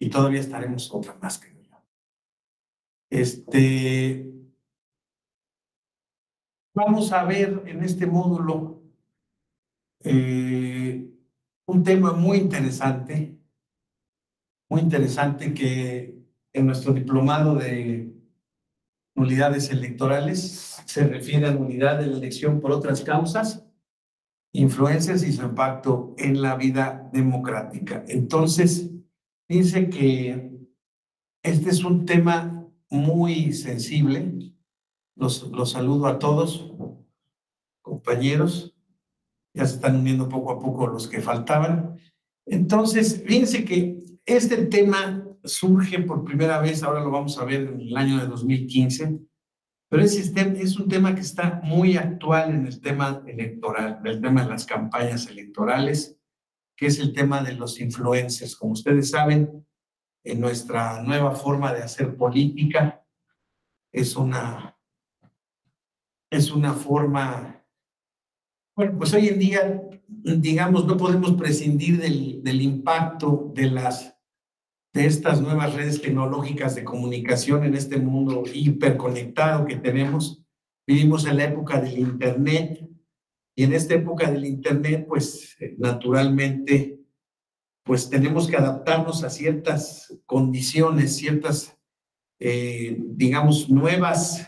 y todavía estaremos otra más, creo yo. Vamos a ver en este módulo un tema muy interesante que en nuestro diplomado de nulidades electorales se refiere a nulidad de la elección por otras causas, influencias y su impacto en la vida democrática. Entonces, dice que este es un tema muy sensible. Los saludo a todos, compañeros. Ya se están uniendo poco a poco los que faltaban. Entonces, fíjense que este tema surge por primera vez, ahora lo vamos a ver en el año de 2015, pero es un tema que está muy actual en el tema electoral, el tema de las campañas electorales, que es el tema de los influencers. Como ustedes saben, en nuestra nueva forma de hacer política, es una forma. Bueno, pues hoy en día, digamos, no podemos prescindir del impacto de estas nuevas redes tecnológicas de comunicación en este mundo hiperconectado que tenemos. Vivimos en la época del Internet, y en esta época del Internet, pues naturalmente, pues tenemos que adaptarnos a ciertas condiciones, ciertas, digamos, nuevas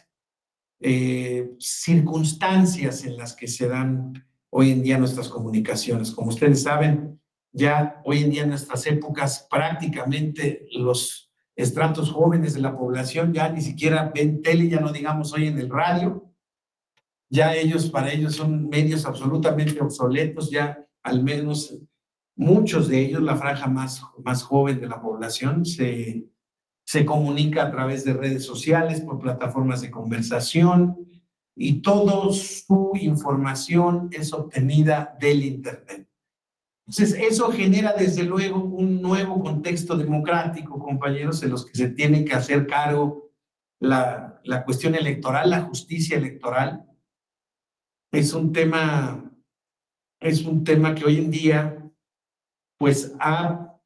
circunstancias en las que se dan hoy en día nuestras comunicaciones. Como ustedes saben, ya hoy en día en nuestras épocas prácticamente los estratos jóvenes de la población ya ni siquiera ven tele, ya no digamos hoy en el radio. Ya para ellos son medios absolutamente obsoletos, ya al menos muchos de ellos, la franja más joven de la población, se comunica a través de redes sociales, por plataformas de conversación, y toda su información es obtenida del Internet. Entonces, eso genera desde luego un nuevo contexto democrático, compañeros, en los que se tiene que hacer cargo la cuestión electoral, la justicia electoral. Es un tema que hoy en día pues ha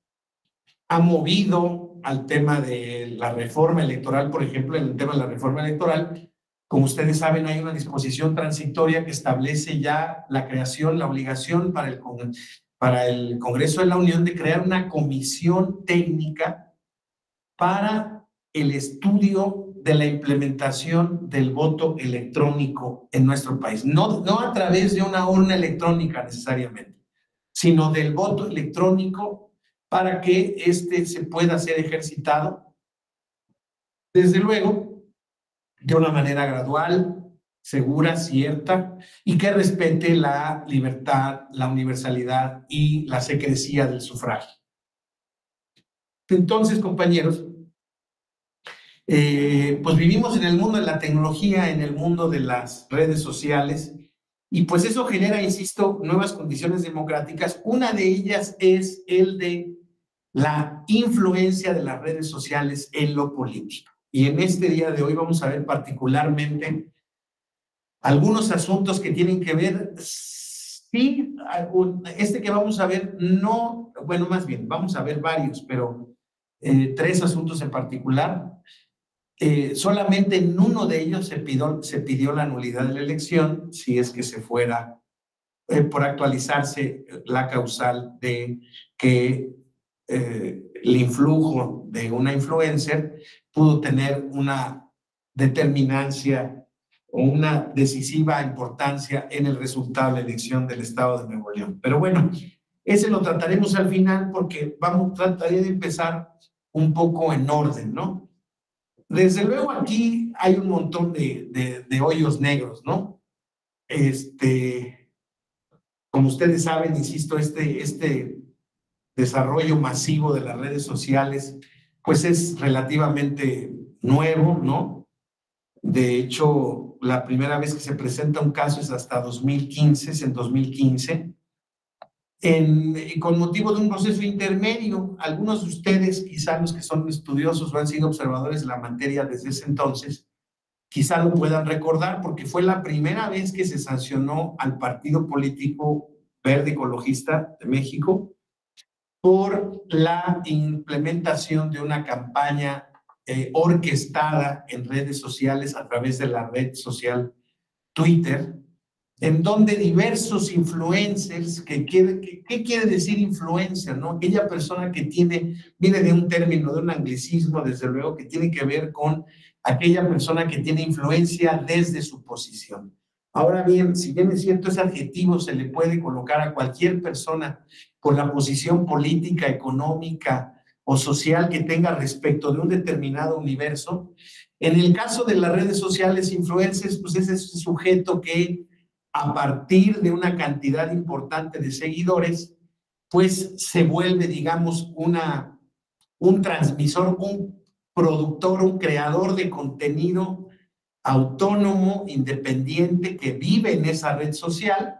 movido al tema de la reforma electoral. Por ejemplo, en el tema de la reforma electoral, como ustedes saben, hay una disposición transitoria que establece ya la creación, la obligación para el Congreso de la Unión de crear una comisión técnica para el estudio de la implementación del voto electrónico en nuestro país. No a través de una urna electrónica necesariamente, sino del voto electrónico, para que se pueda ser ejercitado, desde luego, de una manera gradual, segura, cierta, y que respete la libertad, la universalidad y la secrecía del sufragio. Entonces, compañeros, pues vivimos en el mundo de la tecnología, en el mundo de las redes sociales, y pues eso genera, insisto, nuevas condiciones democráticas. Una de ellas es el de la influencia de las redes sociales en lo político. Y en este día de hoy vamos a ver particularmente algunos asuntos que tienen que ver, sí, que vamos a ver, no, bueno, más bien, vamos a ver varios, pero 3 asuntos en particular. Solamente en uno de ellos se pidió la nulidad de la elección, si es que se fuera por actualizarse la causal de que el influjo de una influencer pudo tener una determinancia o una decisiva importancia en el resultado de la elección del Estado de Nuevo León. Pero bueno, ese lo trataremos al final, porque trataré de empezar un poco en orden, ¿no? Desde luego aquí hay un montón de hoyos negros, ¿no? Como ustedes saben, insisto, este desarrollo masivo de las redes sociales, pues es relativamente nuevo, ¿no? De hecho, la primera vez que se presenta un caso es hasta 2015, es en 2015, con motivo de un proceso intermedio. Algunos de ustedes, quizá los que son estudiosos o han sido observadores de la materia desde ese entonces, quizá lo puedan recordar, porque fue la primera vez que se sancionó al partido político Verde Ecologista de México por la implementación de una campaña orquestada en redes sociales a través de la red social Twitter, en donde diversos influencers, ¿qué quiere decir influencer? ¿No? Aquella persona que viene de un término, de un anglicismo, desde luego, que tiene que ver con aquella persona que tiene influencia desde su posición. Ahora bien, si bien es cierto, ese adjetivo se le puede colocar a cualquier persona por la posición política, económica o social que tenga respecto de un determinado universo, en el caso de las redes sociales, influencers, pues es ese sujeto que a partir de una cantidad importante de seguidores, pues se vuelve, digamos, un transmisor, un productor, un creador de contenido autónomo, independiente, que vive en esa red social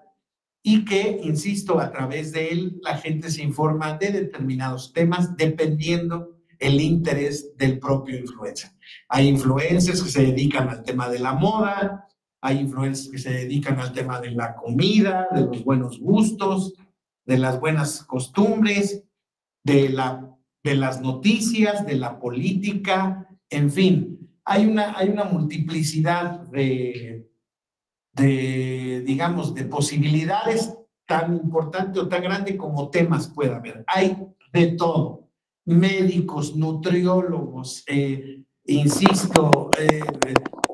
y que, insisto, a través de él la gente se informa de determinados temas dependiendo el interés del propio influencer. Hay influencers que se dedican al tema de la moda, hay influencers que se dedican al tema de la comida, de los buenos gustos, de las buenas costumbres, de las noticias, de la política, en fin, hay una multiplicidad digamos, de posibilidades tan importante o tan grande como temas pueda haber. Hay de todo, médicos, nutriólogos, insisto,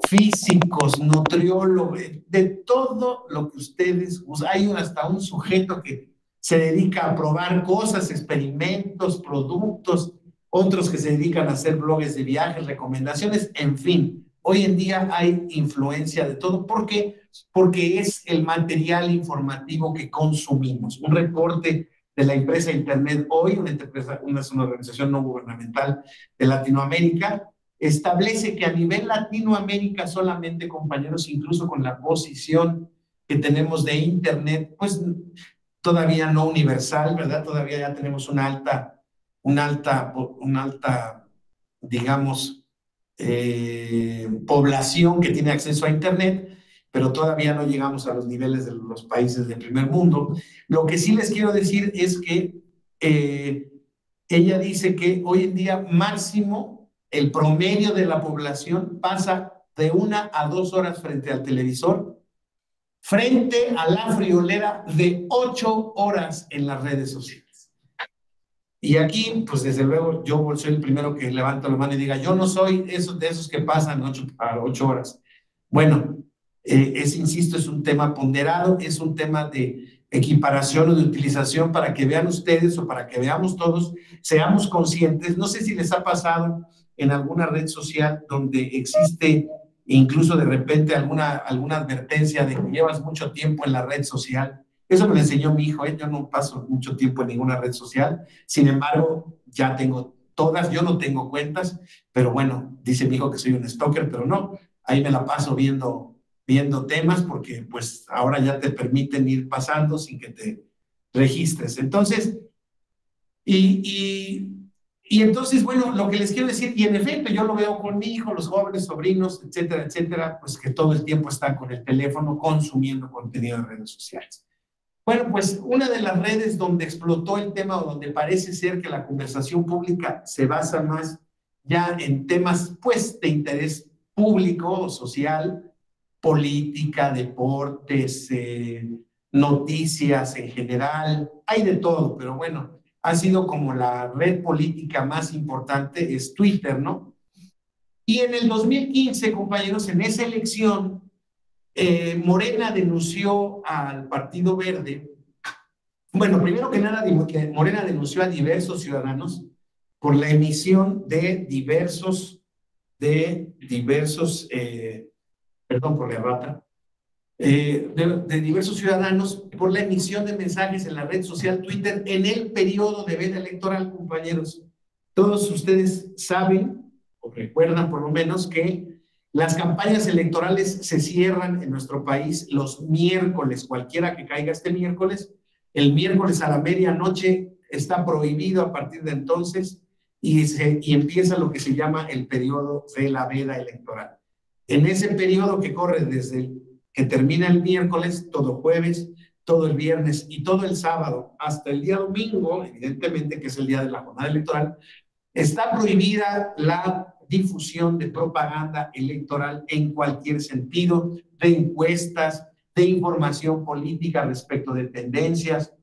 físicos, nutriólogos, de todo lo que ustedes, hay hasta un sujeto que se dedica a probar cosas, experimentos, productos, otros que se dedican a hacer blogs de viajes, recomendaciones, en fin. Hoy en día hay influencia de todo. ¿Por qué? Porque es el material informativo que consumimos. Un reporte de la empresa Internet Hoy, una organización no gubernamental de Latinoamérica, establece que a nivel Latinoamérica solamente, compañeros, incluso con la posición que tenemos de Internet, pues todavía no universal, ¿verdad? Todavía ya tenemos una alta, digamos, población que tiene acceso a Internet, pero todavía no llegamos a los niveles de los países del primer mundo. Lo que sí les quiero decir es que ella dice que hoy en día máximo el promedio de la población pasa de 1 a 2 horas frente al televisor, frente a la friolera de 8 horas en las redes sociales. Y aquí, pues desde luego, yo soy el primero que levanta la mano y diga, yo no soy de esos que pasan 8 horas. Bueno, insisto, es un tema ponderado, es un tema de equiparación o de utilización para que vean ustedes o para que veamos todos, seamos conscientes. No sé si les ha pasado en alguna red social donde existe incluso de repente alguna advertencia de que llevas mucho tiempo en la red social. Eso me lo enseñó mi hijo, yo no paso mucho tiempo en ninguna red social, sin embargo, ya tengo todas, yo no tengo cuentas, pero bueno, dice mi hijo que soy un stalker, pero no, ahí me la paso viendo temas porque pues ahora ya te permiten ir pasando sin que te registres. Entonces, y entonces, bueno, lo que les quiero decir, y en efecto yo lo veo con mi hijo, los jóvenes, sobrinos, etcétera, etcétera, pues que todo el tiempo están con el teléfono consumiendo contenido de redes sociales. Bueno, pues una de las redes donde explotó el tema o donde parece ser que la conversación pública se basa más ya en temas pues de interés público o social, política, deportes, noticias en general, hay de todo, pero bueno, ha sido como la red política más importante, es Twitter, ¿no? Y en el 2015, compañeros, en esa elección, Morena denunció al Partido Verde. Bueno, primero que nada, Morena denunció a diversos ciudadanos por la emisión de perdón por la errata, de diversos ciudadanos por la emisión de mensajes en la red social Twitter en el periodo de veda electoral, compañeros. Todos ustedes saben, o recuerdan por lo menos, que las campañas electorales se cierran en nuestro país los miércoles, cualquiera que caiga este miércoles. El miércoles a la medianoche está prohibido a partir de entonces y empieza lo que se llama el periodo de la veda electoral. En ese periodo que corre desde que termina el miércoles, todo jueves, todo el viernes y todo el sábado, hasta el día domingo, evidentemente, que es el día de la jornada electoral, está prohibida la difusión de propaganda electoral en cualquier sentido, de encuestas, de información política respecto de tendencias.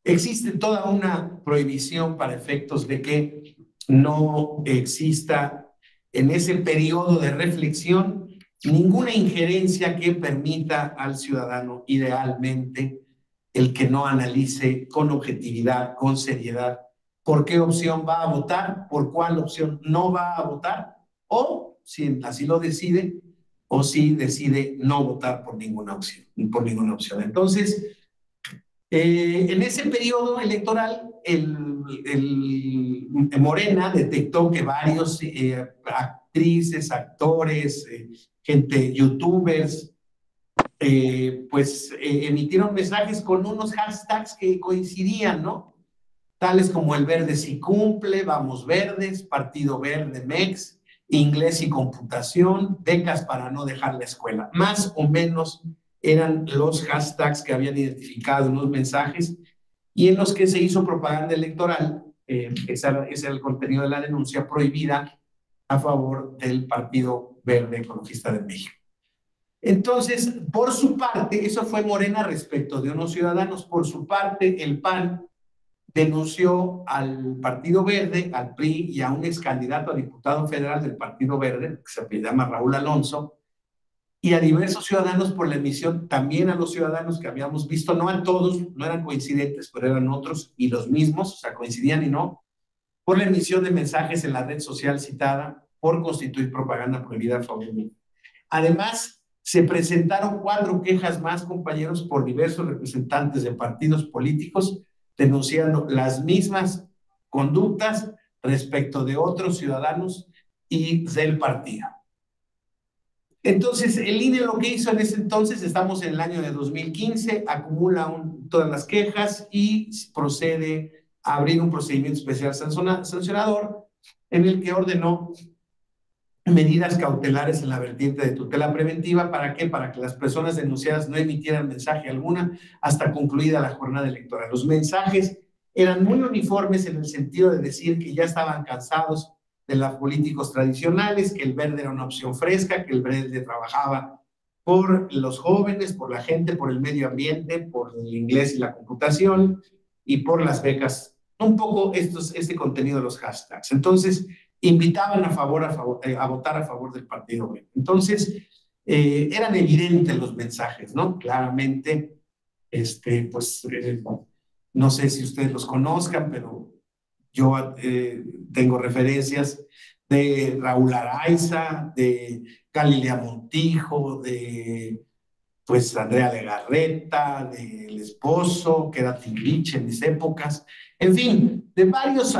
Existe toda una prohibición para efectos de que no exista en ese periodo de reflexión ninguna injerencia que permita al ciudadano idealmente el que no analice con objetividad, con seriedad, por qué opción va a votar, por cuál opción no va a votar, o si así lo decide, o si decide no votar por ninguna opción, por ninguna opción. Entonces, en ese periodo electoral, Morena detectó que varios actrices, actores, gente, youtubers, emitieron mensajes con unos hashtags que coincidían, ¿no? Tales como el verde sí cumple, vamos verdes, partido verde MEX, inglés y computación, becas para no dejar la escuela. Más o menos eran los hashtags que habían identificado en los mensajes y en los que se hizo propaganda electoral. Ese era el contenido de la denuncia prohibida a favor del Partido Verde Ecologista de México. Entonces, por su parte, eso fue Morena respecto de unos ciudadanos. Por su parte, el PAN denunció al Partido Verde, al PRI y a un ex candidato a diputado federal del Partido Verde, que se llama Raúl Alonso, y a diversos ciudadanos por la emisión, también a los ciudadanos que habíamos visto, no a todos, no eran coincidentes, pero eran otros y los mismos, o sea, coincidían y no, por la emisión de mensajes en la red social citada por constituir propaganda prohibida a favor de. Además, se presentaron 4 quejas más, compañeros, por diversos representantes de partidos políticos, denunciando las mismas conductas respecto de otros ciudadanos y del partido. Entonces, el INE lo que hizo en ese entonces, estamos en el año de 2015, acumula todas las quejas y procede a abrir un procedimiento especial sancionador en el que ordenó medidas cautelares en la vertiente de tutela preventiva. ¿Para qué? Para que las personas denunciadas no emitieran mensaje alguna hasta concluida la jornada electoral. Los mensajes eran muy uniformes en el sentido de decir que ya estaban cansados de los políticos tradicionales, que el verde era una opción fresca, que el verde trabajaba por los jóvenes, por la gente, por el medio ambiente, por el inglés y la computación y por las becas. Un poco este contenido de los hashtags. Entonces, invitaban a votar a favor del Partido Verde. Entonces, eran evidentes los mensajes, ¿no? Claramente, no sé si ustedes los conozcan, pero yo tengo referencias de Raúl Araiza, de Galilea Montijo, de Andrea Legarreta, del esposo, que era Timbiriche en mis épocas, en fin, de varios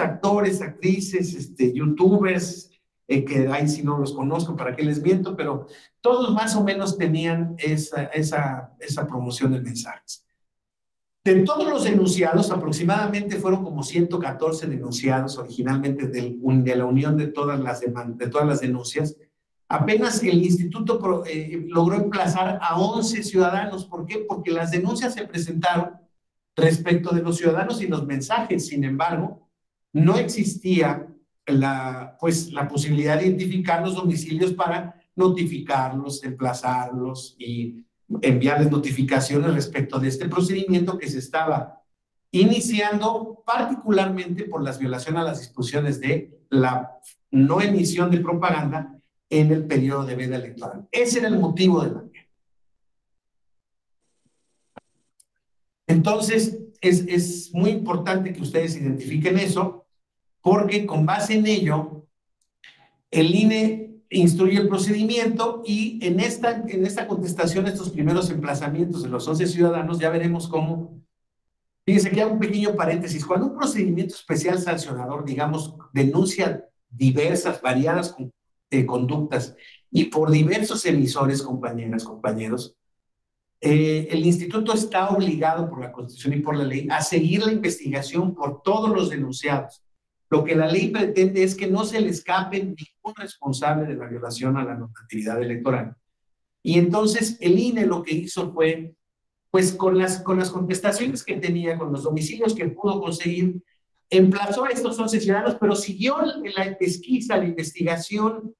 actores, actrices, youtubers, que ahí sí no los conozco, para qué les miento, pero todos más o menos tenían esa promoción de mensajes. De todos los denunciados, aproximadamente fueron como 114 denunciados originalmente de la unión de todas las denuncias. Apenas el instituto logró emplazar a 11 ciudadanos. ¿Por qué? Porque las denuncias se presentaron respecto de los ciudadanos y los mensajes. Sin embargo, no existía la posibilidad de identificar los domicilios para notificarlos, emplazarlos y enviarles notificaciones respecto de este procedimiento que se estaba iniciando, particularmente por las violaciones a las disposiciones de la no emisión de propaganda en el periodo de veda electoral. Ese era el motivo de la queja. Entonces, es muy importante que ustedes identifiquen eso, porque con base en ello, el INE instruye el procedimiento y en esta contestación, estos primeros emplazamientos de los 11 ciudadanos, ya veremos cómo. Fíjense que hago un pequeño paréntesis. Cuando un procedimiento especial sancionador, digamos, denuncia diversas, variadas conductas y por diversos emisores, compañeras, compañeros, el instituto está obligado por la Constitución y por la ley a seguir la investigación por todos los denunciados. Lo que la ley pretende es que no se le escape ningún responsable de la violación a la normatividad electoral. Y entonces el INE lo que hizo fue, pues con las contestaciones que tenía, con los domicilios que pudo conseguir, emplazó a estos 11 ciudadanos, pero siguió la pesquisa, la investigación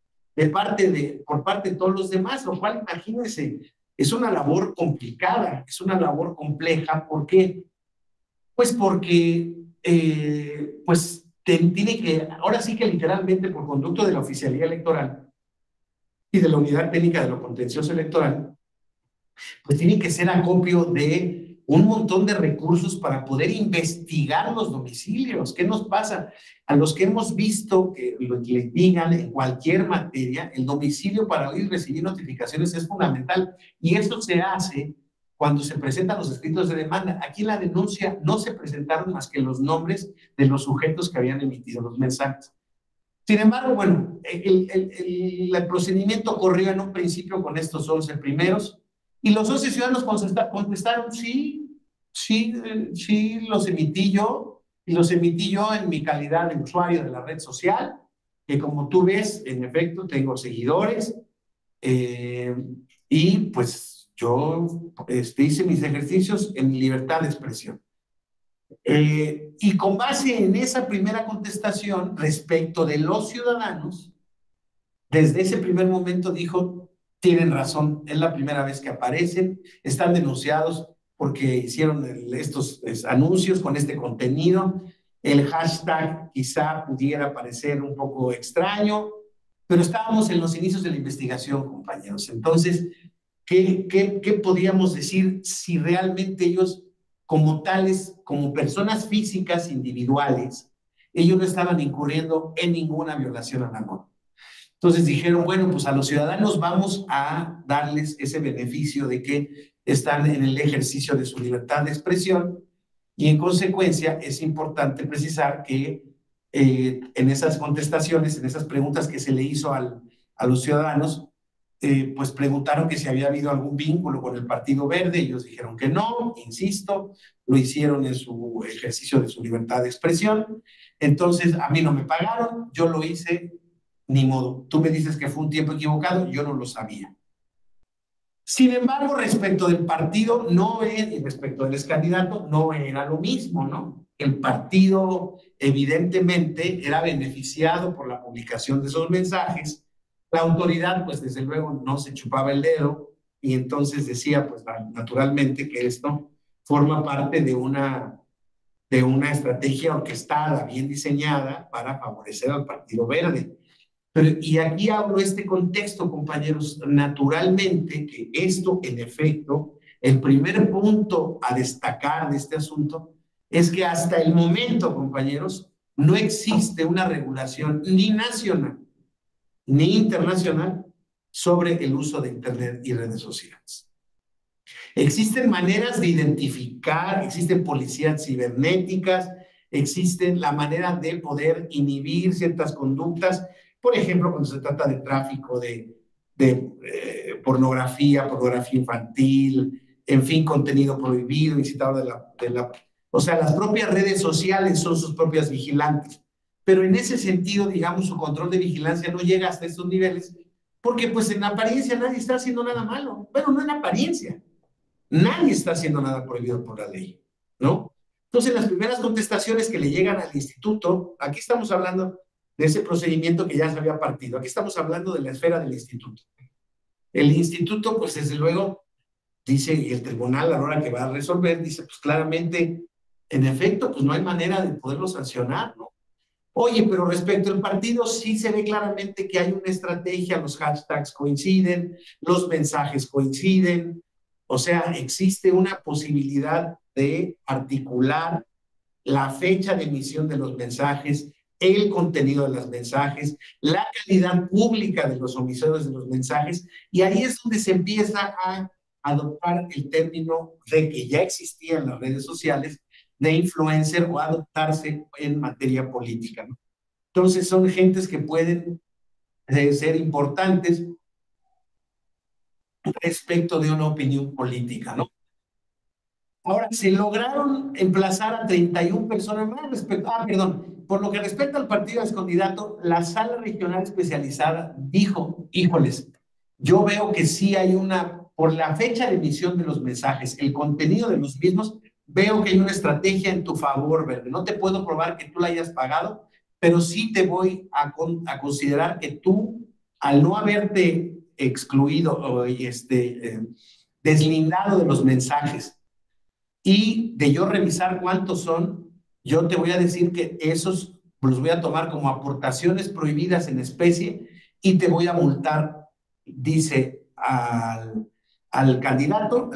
por parte de todos los demás, lo cual, imagínense, es una labor complicada, es una labor compleja. ¿Por qué? Pues porque tiene que, ahora sí que literalmente por conducto de la oficialía electoral y de la unidad técnica de lo contencioso electoral, pues tiene que ser acopio de un montón de recursos para poder investigar los domicilios. ¿Qué nos pasa? A los que hemos visto que lo que les digan en cualquier materia, el domicilio para hoy recibir notificaciones es fundamental. Y eso se hace cuando se presentan los escritos de demanda. Aquí en la denuncia no se presentaron más que los nombres de los sujetos que habían emitido los mensajes. Sin embargo, bueno, el procedimiento corrió en un principio con estos 11 primeros y los 11 ciudadanos contestaron, sí, sí, sí, los emití yo y los emití yo en mi calidad de usuario de la red social, que como tú ves, en efecto, tengo seguidores eh, y pues yo hice mis ejercicios en libertad de expresión. Y con base en esa primera contestación respecto de los ciudadanos, desde ese primer momento dijo, tienen razón, es la primera vez que aparecen, están denunciados porque hicieron estos anuncios con este contenido, el hashtag quizá pudiera parecer un poco extraño, pero estábamos en los inicios de la investigación, compañeros. Entonces, ¿qué podríamos decir si realmente ellos, como tales, como personas físicas individuales, ellos no estaban incurriendo en ninguna violación a la norma? Entonces dijeron, bueno, pues a los ciudadanos vamos a darles ese beneficio de que están en el ejercicio de su libertad de expresión y en consecuencia es importante precisar que en esas contestaciones, en esas preguntas que se le hizo a los ciudadanos, pues preguntaron que si había habido algún vínculo con el Partido Verde, ellos dijeron que no, insisto, lo hicieron en su ejercicio de su libertad de expresión, entonces a mí no me pagaron, yo lo hice, ni modo, tú me dices que fue un tiempo equivocado, yo no lo sabía. Sin embargo, respecto del partido, no es, y respecto del excandidato, no era lo mismo, ¿no? El partido evidentemente era beneficiado por la publicación de esos mensajes. La autoridad, pues desde luego, no se chupaba el dedo y entonces decía, pues naturalmente que esto forma parte de una estrategia orquestada, bien diseñada para favorecer al Partido Verde. Pero, y aquí hablo este contexto, compañeros, naturalmente que esto, en efecto, el primer punto a destacar de este asunto es que hasta el momento, compañeros, no existe una regulación ni nacional ni internacional sobre el uso de Internet y redes sociales. Existen maneras de identificar, existen policías cibernéticas, existen la manera de poder inhibir ciertas conductas, por ejemplo, cuando se trata de tráfico de pornografía, pornografía infantil, en fin, contenido prohibido, incitador o sea, las propias redes sociales son sus propias vigilantes, pero en ese sentido, digamos, su control de vigilancia no llega hasta estos niveles, porque pues en apariencia nadie está haciendo nada malo, bueno, no en apariencia. Nadie está haciendo nada prohibido por la ley, ¿no? Entonces, las primeras contestaciones que le llegan al instituto, aquí estamos hablando de ese procedimiento que ya se había partido, aquí estamos hablando de la esfera del instituto. El instituto, pues desde luego, dice, y el tribunal a la hora que va a resolver, dice, pues claramente, en efecto, pues no hay manera de poderlo sancionar, ¿no? Oye, pero respecto al partido, sí se ve claramente que hay una estrategia, los hashtags coinciden, los mensajes coinciden, o sea, existe una posibilidad de articular la fecha de emisión de los mensajes, el contenido de los mensajes, la calidad pública de los omisores de los mensajes, y ahí es donde se empieza a adoptar el término de que ya existía en las redes sociales de influencer o adoptarse en materia política, ¿no? Entonces son gentes que pueden ser importantes respecto de una opinión política, ¿no? Ahora, se lograron emplazar a 31 personas más respecto, perdón, por lo que respecta al partido de candidato, la sala regional especializada dijo, híjoles, yo veo que sí hay por la fecha de emisión de los mensajes, el contenido de los mismos, veo que hay una estrategia en tu favor, Verde. No te puedo probar que tú la hayas pagado, pero sí te voy a considerar que tú, al no haberte excluido o deslindado de los mensajes y de yo revisar cuántos son, yo te voy a decir que esos los voy a tomar como aportaciones prohibidas en especie y te voy a multar, dice al candidato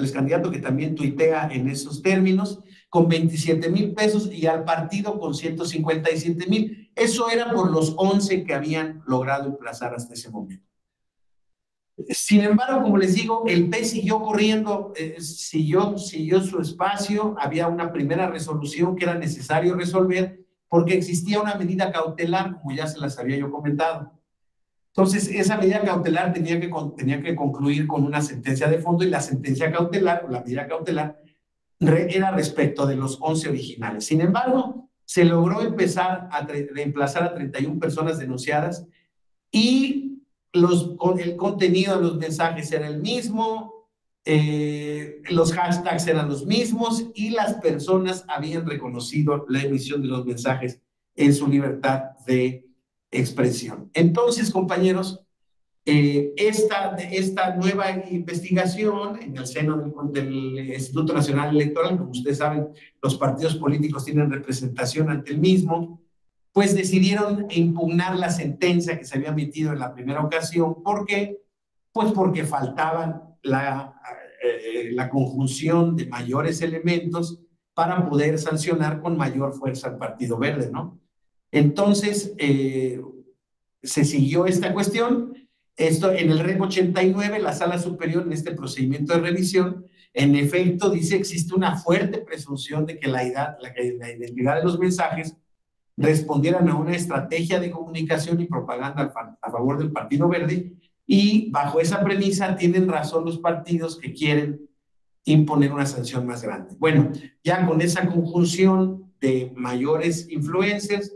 que también tuitea en esos términos, con 27,000 pesos y al partido con 157,000. Eso era por los 11 que habían logrado emplazar hasta ese momento. Sin embargo, como les digo, el PES siguió corriendo, siguió su espacio. Había una primera resolución que era necesario resolver porque existía una medida cautelar, como ya se las había yo comentado. Entonces, esa medida cautelar tenía que concluir con una sentencia de fondo y la sentencia cautelar, o la medida cautelar, era respecto de los 11 originales. Sin embargo, se logró empezar a reemplazar a 31 personas denunciadas y el contenido de los mensajes era el mismo, los hashtags eran los mismos y las personas habían reconocido la emisión de los mensajes en su libertad de expresión. Entonces, compañeros, esta nueva investigación en el seno del Instituto Nacional Electoral, como ustedes saben, los partidos políticos tienen representación ante el mismo, pues decidieron impugnar la sentencia que se había emitido en la primera ocasión. ¿Por qué? Pues porque faltaban la conjunción de mayores elementos para poder sancionar con mayor fuerza al Partido Verde, ¿no? Entonces, se siguió esta cuestión. Esto en el REC 89, la Sala Superior en este procedimiento de revisión, en efecto, dice existe una fuerte presunción de que la identidad de los mensajes respondieran a una estrategia de comunicación y propaganda a favor del Partido Verde, y bajo esa premisa tienen razón los partidos que quieren imponer una sanción más grande. Bueno, ya con esa conjunción de mayores influencias,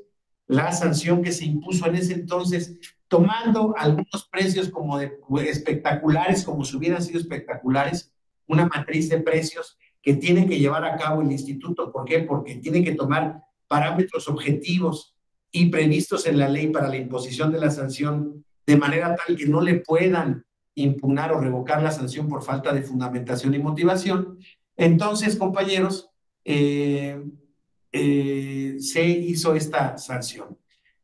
la sanción que se impuso en ese entonces, tomando algunos precios como de espectaculares, como si hubieran sido espectaculares, una matriz de precios que tiene que llevar a cabo el instituto. ¿Por qué? Porque tiene que tomar parámetros objetivos y previstos en la ley para la imposición de la sanción, de manera tal que no le puedan impugnar o revocar la sanción por falta de fundamentación y motivación. Entonces, compañeros, se hizo esta sanción.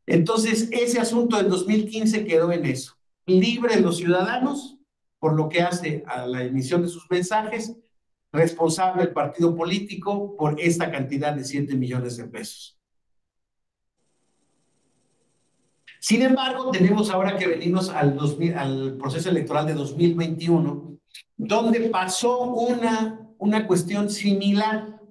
Entonces, ese asunto del 2015 quedó en eso. Libre los ciudadanos por lo que hace a la emisión de sus mensajes, responsable el partido político por esta cantidad de 7 millones de pesos. Sin embargo, tenemos ahora que venirnos al proceso electoral de 2021, donde pasó una cuestión similar.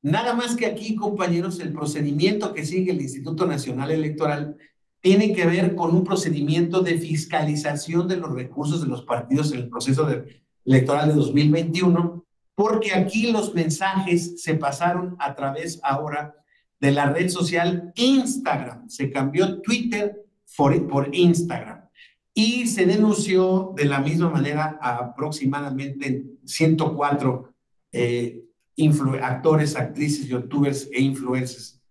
Nada más que aquí, compañeros, el procedimiento que sigue el Instituto Nacional Electoral tiene que ver con un procedimiento de fiscalización de los recursos de los partidos en el proceso electoral de 2021, porque aquí los mensajes se pasaron a través ahora de la red social Instagram. Se cambió Twitter por Instagram y se denunció de la misma manera a aproximadamente 104 actores, actrices, youtubers e influencers.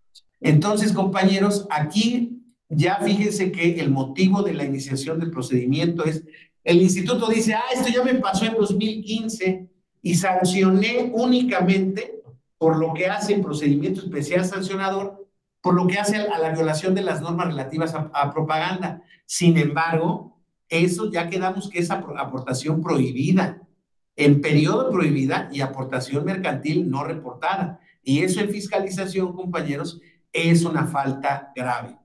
Entonces, compañeros, aquí ya fíjense que el motivo de la iniciación del procedimiento es, el instituto dice, esto ya me pasó en 2015 y sancioné únicamente por lo que hace el procedimiento especial sancionador, por lo que hace a la violación de las normas relativas a propaganda. Sin embargo, eso ya quedamos que es aportación prohibida, en periodo prohibida y aportación mercantil no reportada. Y eso en fiscalización, compañeros, es una falta grave.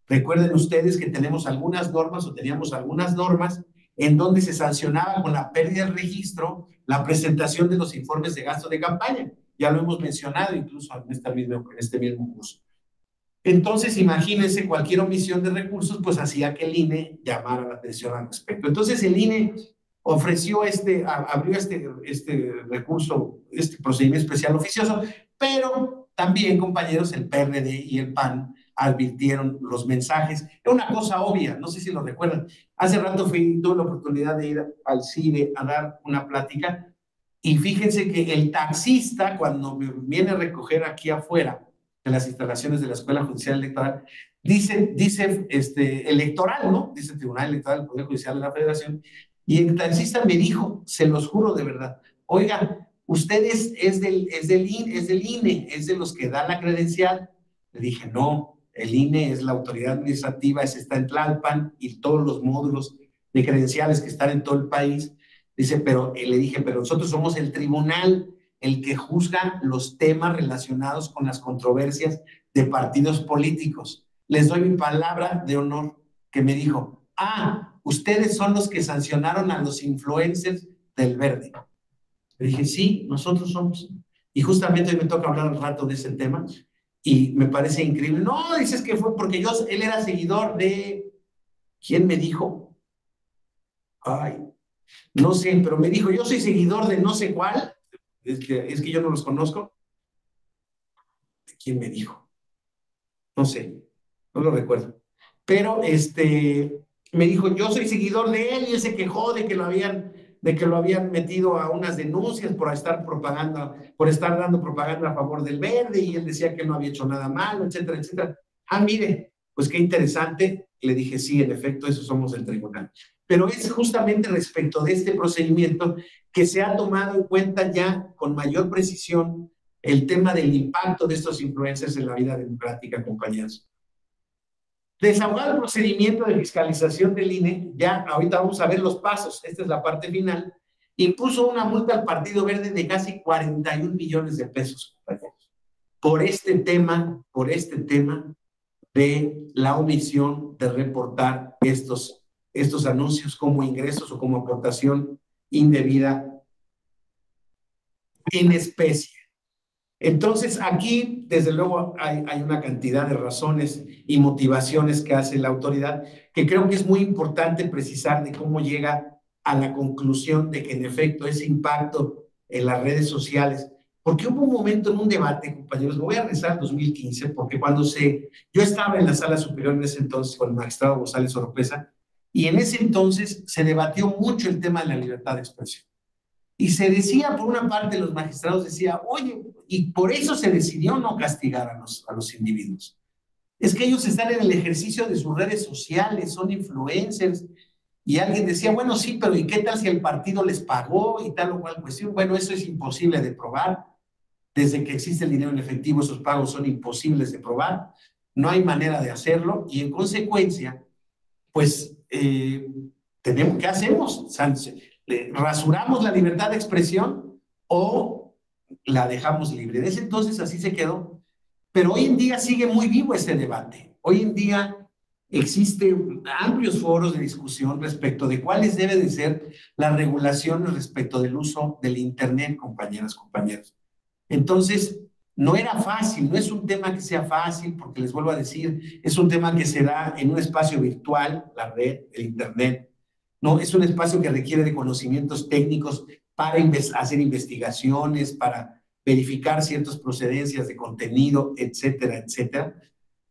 Recuerden ustedes que tenemos algunas normas o teníamos algunas normas en donde se sancionaba con la pérdida del registro la presentación de los informes de gasto de campaña. Ya lo hemos mencionado incluso en este mismo curso. Entonces, imagínense, cualquier omisión de recursos, pues hacía que el INE llamara la atención al respecto. Entonces, el INE ofreció abrió este recurso, este procedimiento especial oficioso, pero también, compañeros, el PRD y el PAN advirtieron los mensajes. Era una cosa obvia, no sé si lo recuerdan. Hace rato tuve la oportunidad de ir al cine a dar una plática y fíjense que el taxista, cuando me viene a recoger aquí afuera de las instalaciones de la Escuela Judicial Electoral, dice electoral, ¿no? Dice Tribunal Electoral del Poder Judicial de la Federación, y el taxista me dijo, se los juro de verdad, oiga, usted es del INE, es de los que dan la credencial. Le dije, no, el INE es la autoridad administrativa, está en Tlalpan y todos los módulos de credenciales que están en todo el país. Dice, pero le dije, pero nosotros somos el tribunal, el que juzga los temas relacionados con las controversias de partidos políticos. Les doy mi palabra de honor que me dijo, ustedes son los que sancionaron a los influencers del Verde. Le dije, sí, nosotros somos. Y justamente hoy me toca hablar un rato de ese tema y me parece increíble. No, dices que fue porque él era seguidor de, ¿quién me dijo? Ay, no sé, pero me dijo, yo soy seguidor de no sé cuál, es que yo no los conozco. ¿Quién me dijo? No sé, no lo recuerdo. Pero me dijo, yo soy seguidor de él y él se quejó de que lo habían metido a unas denuncias por estar dando propaganda a favor del Verde y él decía que él no había hecho nada malo, etcétera, etcétera. Mire, pues qué interesante. Le dije, sí, en efecto, eso somos el tribunal. Pero es justamente respecto de este procedimiento que se ha tomado en cuenta ya con mayor precisión el tema del impacto de estos influencers en la vida democrática, compañeros. Desahogado el procedimiento de fiscalización del INE, ya ahorita vamos a ver los pasos, esta es la parte final, impuso una multa al Partido Verde de casi 41 millones de pesos, compañeros, por este tema de la omisión de reportar estos anuncios como ingresos o como aportación indebida en especie. Entonces, aquí, desde luego, hay una cantidad de razones y motivaciones que hace la autoridad, que creo que es muy importante precisar de cómo llega a la conclusión de que, en efecto, ese impacto en las redes sociales, porque hubo un momento en un debate, compañeros, me voy a regresar al 2015, porque yo estaba en la sala superior en ese entonces con el magistrado González Oropesa, y en ese entonces se debatió mucho el tema de la libertad de expresión. Y se decía, por una parte, los magistrados decían, oye, y por eso se decidió no castigar a los individuos. Es que ellos están en el ejercicio de sus redes sociales, son influencers. Y alguien decía, bueno, sí, pero ¿y qué tal si el partido les pagó y tal o cual cuestión? Bueno, eso es imposible de probar. Desde que existe el dinero en efectivo, esos pagos son imposibles de probar. No hay manera de hacerlo y en consecuencia, pues, ¿qué hacemos? ¿Rasuramos la libertad de expresión o la dejamos libre? Desde entonces así se quedó, pero hoy en día sigue muy vivo este debate. Hoy en día existen amplios foros de discusión respecto de cuáles deben de ser las regulaciones respecto del uso del Internet, compañeras, compañeros. Entonces, no era fácil, no es un tema que sea fácil, porque les vuelvo a decir, es un tema que se da en un espacio virtual, la red, el Internet. No, es un espacio que requiere de conocimientos técnicos para hacer investigaciones, para verificar ciertas procedencias de contenido, etcétera, etcétera.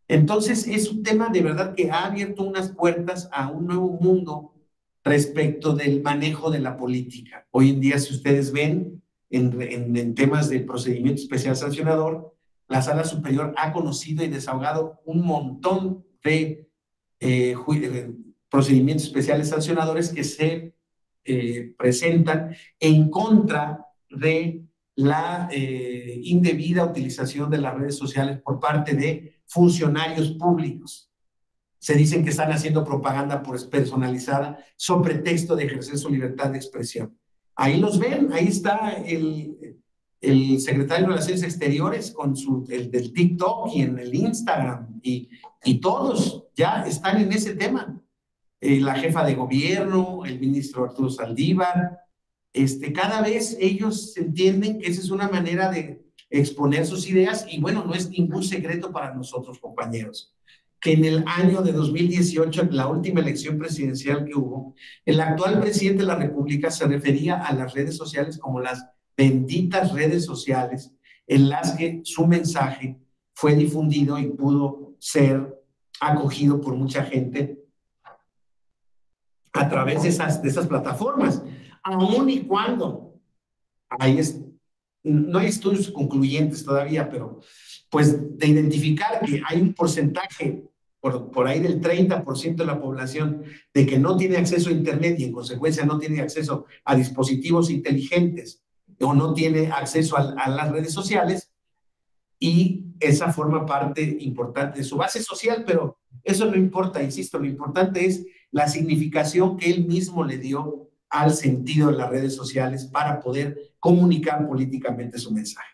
Entonces, es un tema de verdad que ha abierto unas puertas a un nuevo mundo respecto del manejo de la política. Hoy en día, si ustedes ven en temas de procedimiento especial sancionador, la Sala Superior ha conocido y desahogado un montón de procedimientos especiales sancionadores que se presentan en contra de la indebida utilización de las redes sociales por parte de funcionarios públicos. Se dicen que están haciendo propaganda personalizada sobre pretexto de ejercer su libertad de expresión. Ahí los ven, ahí está el secretario de Relaciones Exteriores con el del TikTok y en el Instagram, y todos ya están en ese tema. La jefa de gobierno, el ministro Arturo Saldívar, cada vez ellos entienden que esa es una manera de exponer sus ideas y bueno, no es ningún secreto para nosotros, compañeros, que en el año de 2018, en la última elección presidencial que hubo, el actual presidente de la República se refería a las redes sociales como las benditas redes sociales en las que su mensaje fue difundido y pudo ser acogido por mucha gente a través de esas plataformas, aun y cuando no hay estudios concluyentes todavía, pero pues de identificar que hay un porcentaje por ahí del 30% de la población de que no tiene acceso a Internet y en consecuencia no tiene acceso a dispositivos inteligentes o no tiene acceso a las redes sociales, y esa forma parte importante de su base social, pero eso no importa, insisto, lo importante es la significación que él mismo le dio al sentido de las redes sociales para poder comunicar políticamente su mensaje.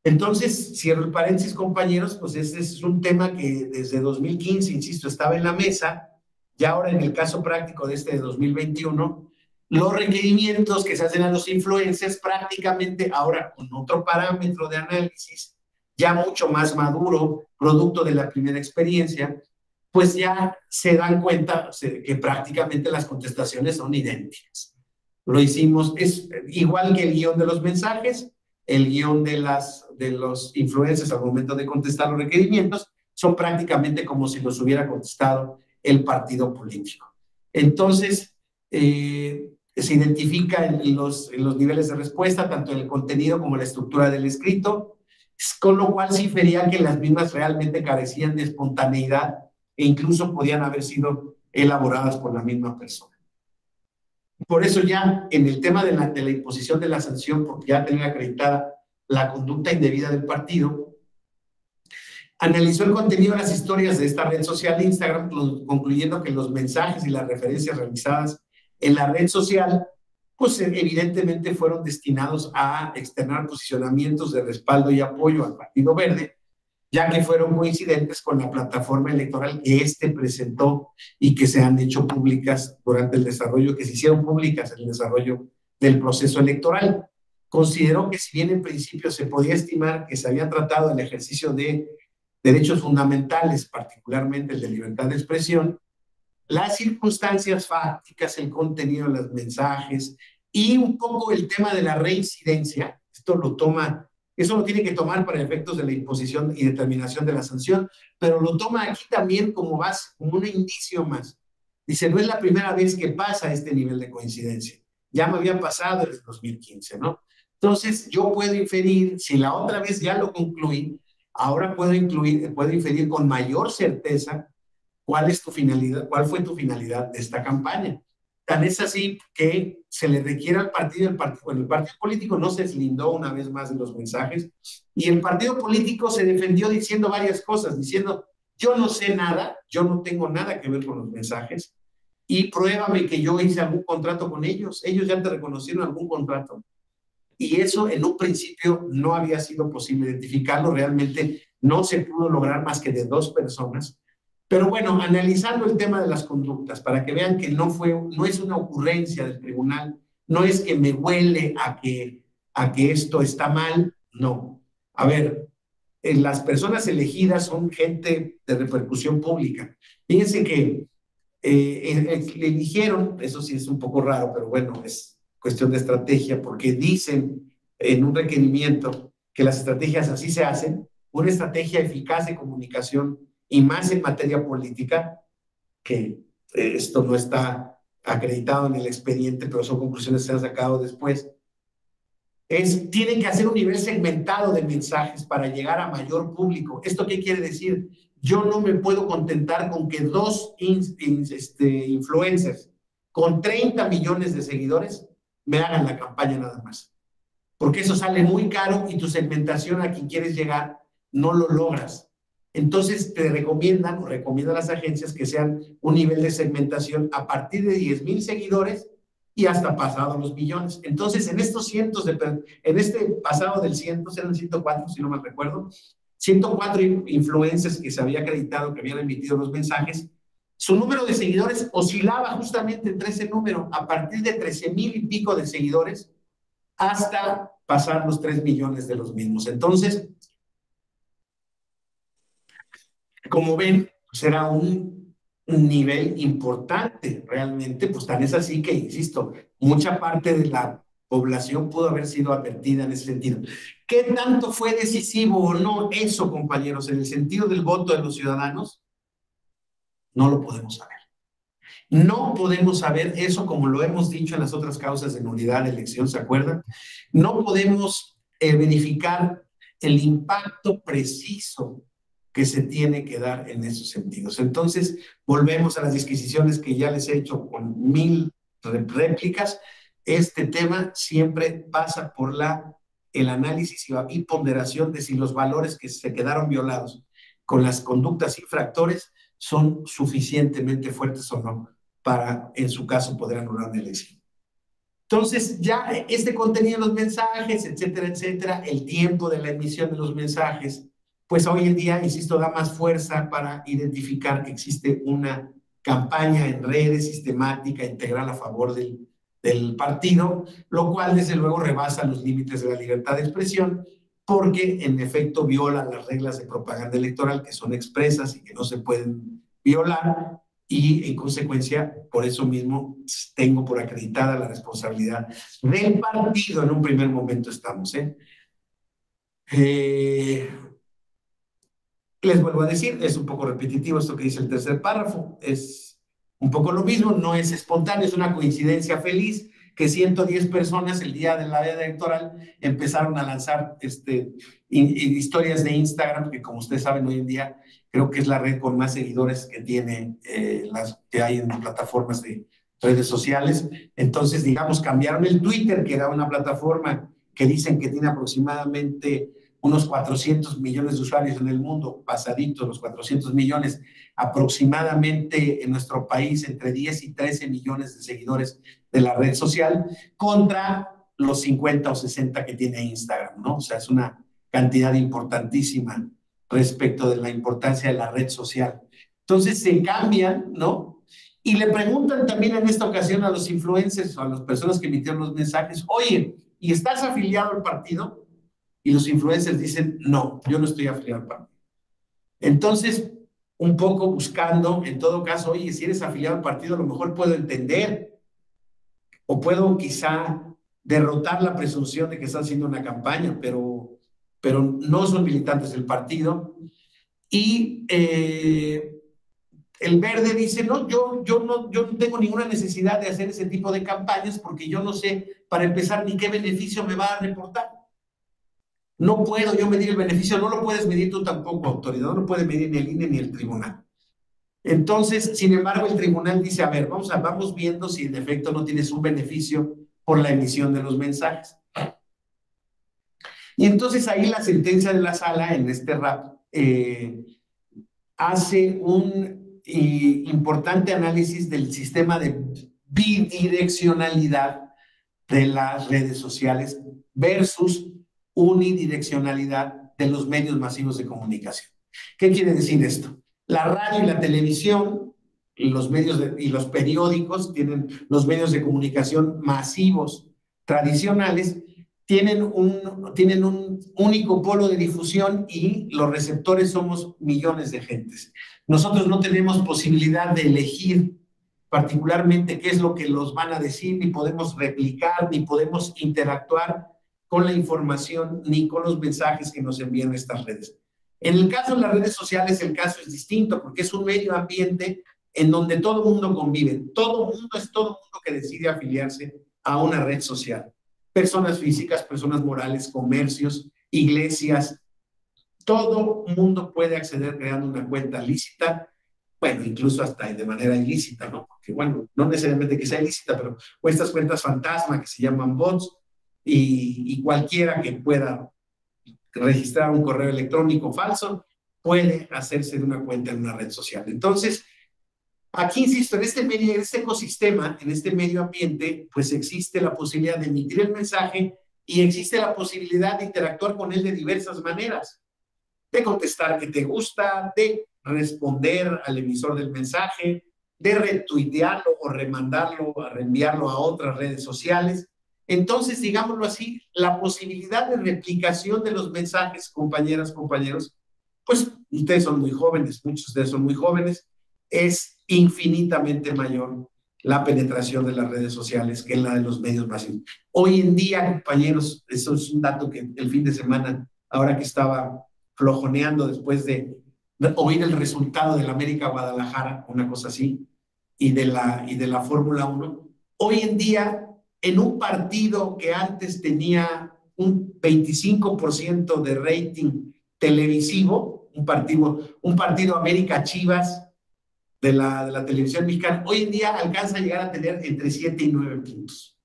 Entonces, cierro el paréntesis, compañeros, pues este es un tema que desde 2015, insisto, estaba en la mesa, y ahora en el caso práctico de este de 2021, los requerimientos que se hacen a los influencers prácticamente ahora con otro parámetro de análisis, ya mucho más maduro, producto de la primera experiencia, pues ya se dan cuenta que prácticamente las contestaciones son idénticas. Lo hicimos, es igual que el guión de los mensajes, el guión de los influencers al momento de contestar los requerimientos, son prácticamente como si los hubiera contestado el partido político. Entonces, se identifica en los niveles de respuesta, tanto en el contenido como en la estructura del escrito, con lo cual sí vería que las mismas realmente carecían de espontaneidad e incluso podían haber sido elaboradas por la misma persona. Por eso ya en el tema de la imposición de la sanción, porque ya tenía acreditada la conducta indebida del partido, analizó el contenido de las historias de esta red social Instagram, concluyendo que los mensajes y las referencias realizadas en la red social, pues evidentemente fueron destinados a externar posicionamientos de respaldo y apoyo al Partido Verde, ya que fueron coincidentes con la plataforma electoral que éste presentó y que se han hecho públicas durante el desarrollo, que se hicieron públicas en el desarrollo del proceso electoral. Consideró que si bien en principio se podía estimar que se había tratado del ejercicio de derechos fundamentales, particularmente el de libertad de expresión, las circunstancias fácticas, el contenido de los mensajes y un poco el tema de la reincidencia, eso lo tiene que tomar para efectos de la imposición y determinación de la sanción, pero lo toma aquí también como base, como un indicio más. Dice, no es la primera vez que pasa este nivel de coincidencia. Ya me había pasado en el 2015, ¿no? Entonces, yo puedo inferir, si la otra vez ya lo concluí, ahora puedo inferir con mayor certeza cuál es tu finalidad, cuál fue tu finalidad de esta campaña. Tan es así que se le requiere al partido, bueno, el partido político no se deslindó una vez más de los mensajes, y el partido político se defendió diciendo varias cosas, diciendo, yo no sé nada, yo no tengo nada que ver con los mensajes, y pruébame que yo hice algún contrato con ellos ya te reconocieron algún contrato. Y eso en un principio no había sido posible identificarlo, realmente no se pudo lograr más que de 2 personas. Pero bueno, analizando el tema de las conductas, para que vean que no es una ocurrencia del tribunal, no es que me huele a que esto está mal, no. A ver, las personas elegidas son gente de repercusión pública. Fíjense que le eligieron, eso sí es un poco raro, pero bueno, es cuestión de estrategia, porque dicen en un requerimiento que las estrategias así se hacen, una estrategia eficaz de comunicación y más en materia política, que esto no está acreditado en el expediente, pero son conclusiones que se han sacado después, tienen que hacer un nivel segmentado de mensajes para llegar a mayor público. ¿Esto qué quiere decir? Yo no me puedo contentar con que 2 influencers con 30 millones de seguidores me hagan la campaña nada más, porque eso sale muy caro y tu segmentación a quien quieres llegar no lo logras. Entonces te recomiendan las agencias que sean un nivel de segmentación a partir de 10,000 seguidores y hasta pasado los millones. Entonces, en este pasado del 100, eran 104, si no me recuerdo, 104 influencers que se había acreditado que habían emitido los mensajes, su número de seguidores oscilaba justamente entre ese número, a partir de 13,000 y pico de seguidores, hasta pasar los 3 millones de los mismos. Entonces, como ven, pues era un nivel importante realmente, pues tan es así que, insisto, mucha parte población pudo haber sido advertida en ese sentido. ¿Qué tanto fue decisivo o no eso, compañeros, en el sentido del voto de los ciudadanos? No lo podemos saber. No podemos saber eso, como lo hemos dicho en las otras causas de nulidad de elección, ¿se acuerdan? No podemos verificar el impacto preciso que se tiene que dar en esos sentidos. Entonces, volvemos a las disquisiciones que ya les he hecho con 1000 réplicas. Este tema siempre pasa por el análisis y ponderación de si los valores que se quedaron violados con las conductas infractores son suficientemente fuertes o no para, en su caso, poder anular una elección. Entonces, ya este contenido de los mensajes, etcétera, etcétera, el tiempo de la emisión de los mensajes, pues hoy en día, insisto, da más fuerza para identificar que existe una campaña en redes sistemática, integral a favor del partido, lo cual desde luego rebasa los límites de la libertad de expresión, porque en efecto viola las reglas de propaganda electoral que son expresas y que no se pueden violar, y en consecuencia, por eso mismo, tengo por acreditada la responsabilidad del partido en un primer momento estamos, les vuelvo a decir, es un poco repetitivo esto que dice el tercer párrafo, es un poco lo mismo, no es espontáneo, es una coincidencia feliz que 110 personas el día de la veda electoral empezaron a lanzar historias de Instagram, que como ustedes saben hoy en día creo que es la red con más seguidores que tiene las que hay en plataformas de redes sociales. Entonces, digamos, cambiaron el Twitter, que era una plataforma que dicen que tiene aproximadamente unos 400 millones de usuarios en el mundo, pasaditos los 400 millones, aproximadamente en nuestro país entre 10 y 13 millones de seguidores de la red social, contra los 50 o 60 que tiene Instagram, ¿no? O sea, es una cantidad importantísima respecto de la importancia de la red social. Entonces se cambian, ¿no? Y le preguntan también en esta ocasión a los influencers o a las personas que emitieron los mensajes, oye, ¿y estás afiliado al partido? Y los influencers dicen, no, yo no estoy afiliado al partido. Entonces, un poco buscando, en todo caso, oye, si eres afiliado al partido, a lo mejor puedo entender o puedo quizá derrotar la presunción de que están haciendo una campaña, pero no son militantes del partido. Y el verde dice, no, yo no tengo ninguna necesidad de hacer ese tipo de campañas porque yo no sé, para empezar, ni qué beneficio me va a reportar. No puedo yo medir el beneficio, no lo puedes medir tú tampoco, autoridad, no lo puede medir ni el INE ni el tribunal. Entonces, sin embargo, el tribunal dice, a ver, vamos viendo si en efecto no tienes un beneficio por la emisión de los mensajes. Y entonces ahí la sentencia de la sala en este RAP hace un importante análisis del sistema de bidireccionalidad de las redes sociales versus unidireccionalidad de los medios masivos de comunicación. ¿Qué quiere decir esto? La radio y la televisión, los medios y los periódicos, los medios de comunicación masivos tradicionales, tienen un único polo de difusión y los receptores somos millones de gentes. Nosotros no tenemos posibilidad de elegir particularmente qué es lo que los van a decir, ni podemos replicar, ni podemos interactuar con la información, ni con los mensajes que nos envían estas redes. En el caso de las redes sociales, el caso es distinto, porque es un medio ambiente en donde todo el mundo convive. Todo mundo es todo mundo que decide afiliarse a una red social. Personas físicas, personas morales, comercios, iglesias, todo mundo puede acceder creando una cuenta lícita, bueno, incluso hasta de manera ilícita, ¿no? Porque, bueno, no necesariamente que sea ilícita, pero o estas cuentas fantasma que se llaman bots y cualquiera que pueda registrar un correo electrónico falso puede hacerse de una cuenta en una red social. Entonces, aquí insisto, en este ecosistema, en este medio ambiente, pues existe la posibilidad de emitir el mensaje y existe la posibilidad de interactuar con él de diversas maneras, de contestar que te gusta, de responder al emisor del mensaje, de retuitearlo o remandarlo, a reenviarlo a otras redes sociales. Entonces, digámoslo así, la posibilidad de replicación de los mensajes, compañeras, compañeros, pues ustedes son muy jóvenes, muchos de ustedes son muy jóvenes, es infinitamente mayor la penetración de las redes sociales que en la de los medios masivos. Hoy en día, compañeros, eso es un dato que el fin de semana, ahora que estaba flojoneando después de oír el resultado del América Guadalajara, una cosa así, y de la Fórmula 1, hoy en día, en un partido que antes tenía un 25% de rating televisivo, un partido América Chivas de la televisión mexicana, hoy en día alcanza a llegar a tener entre 7 y 9 puntos.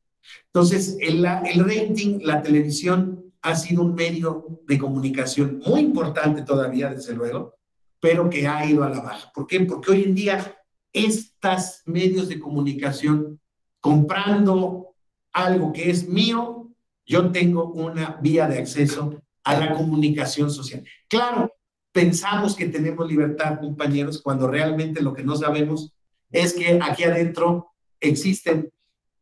Entonces, el rating, la televisión ha sido un medio de comunicación muy importante todavía, desde luego, pero que ha ido a la baja. ¿Por qué? Porque hoy en día estos medios de comunicación, comprando algo que es mío, yo tengo una vía de acceso a la comunicación social. Claro, pensamos que tenemos libertad, compañeros, cuando realmente lo que no sabemos es que aquí adentro existen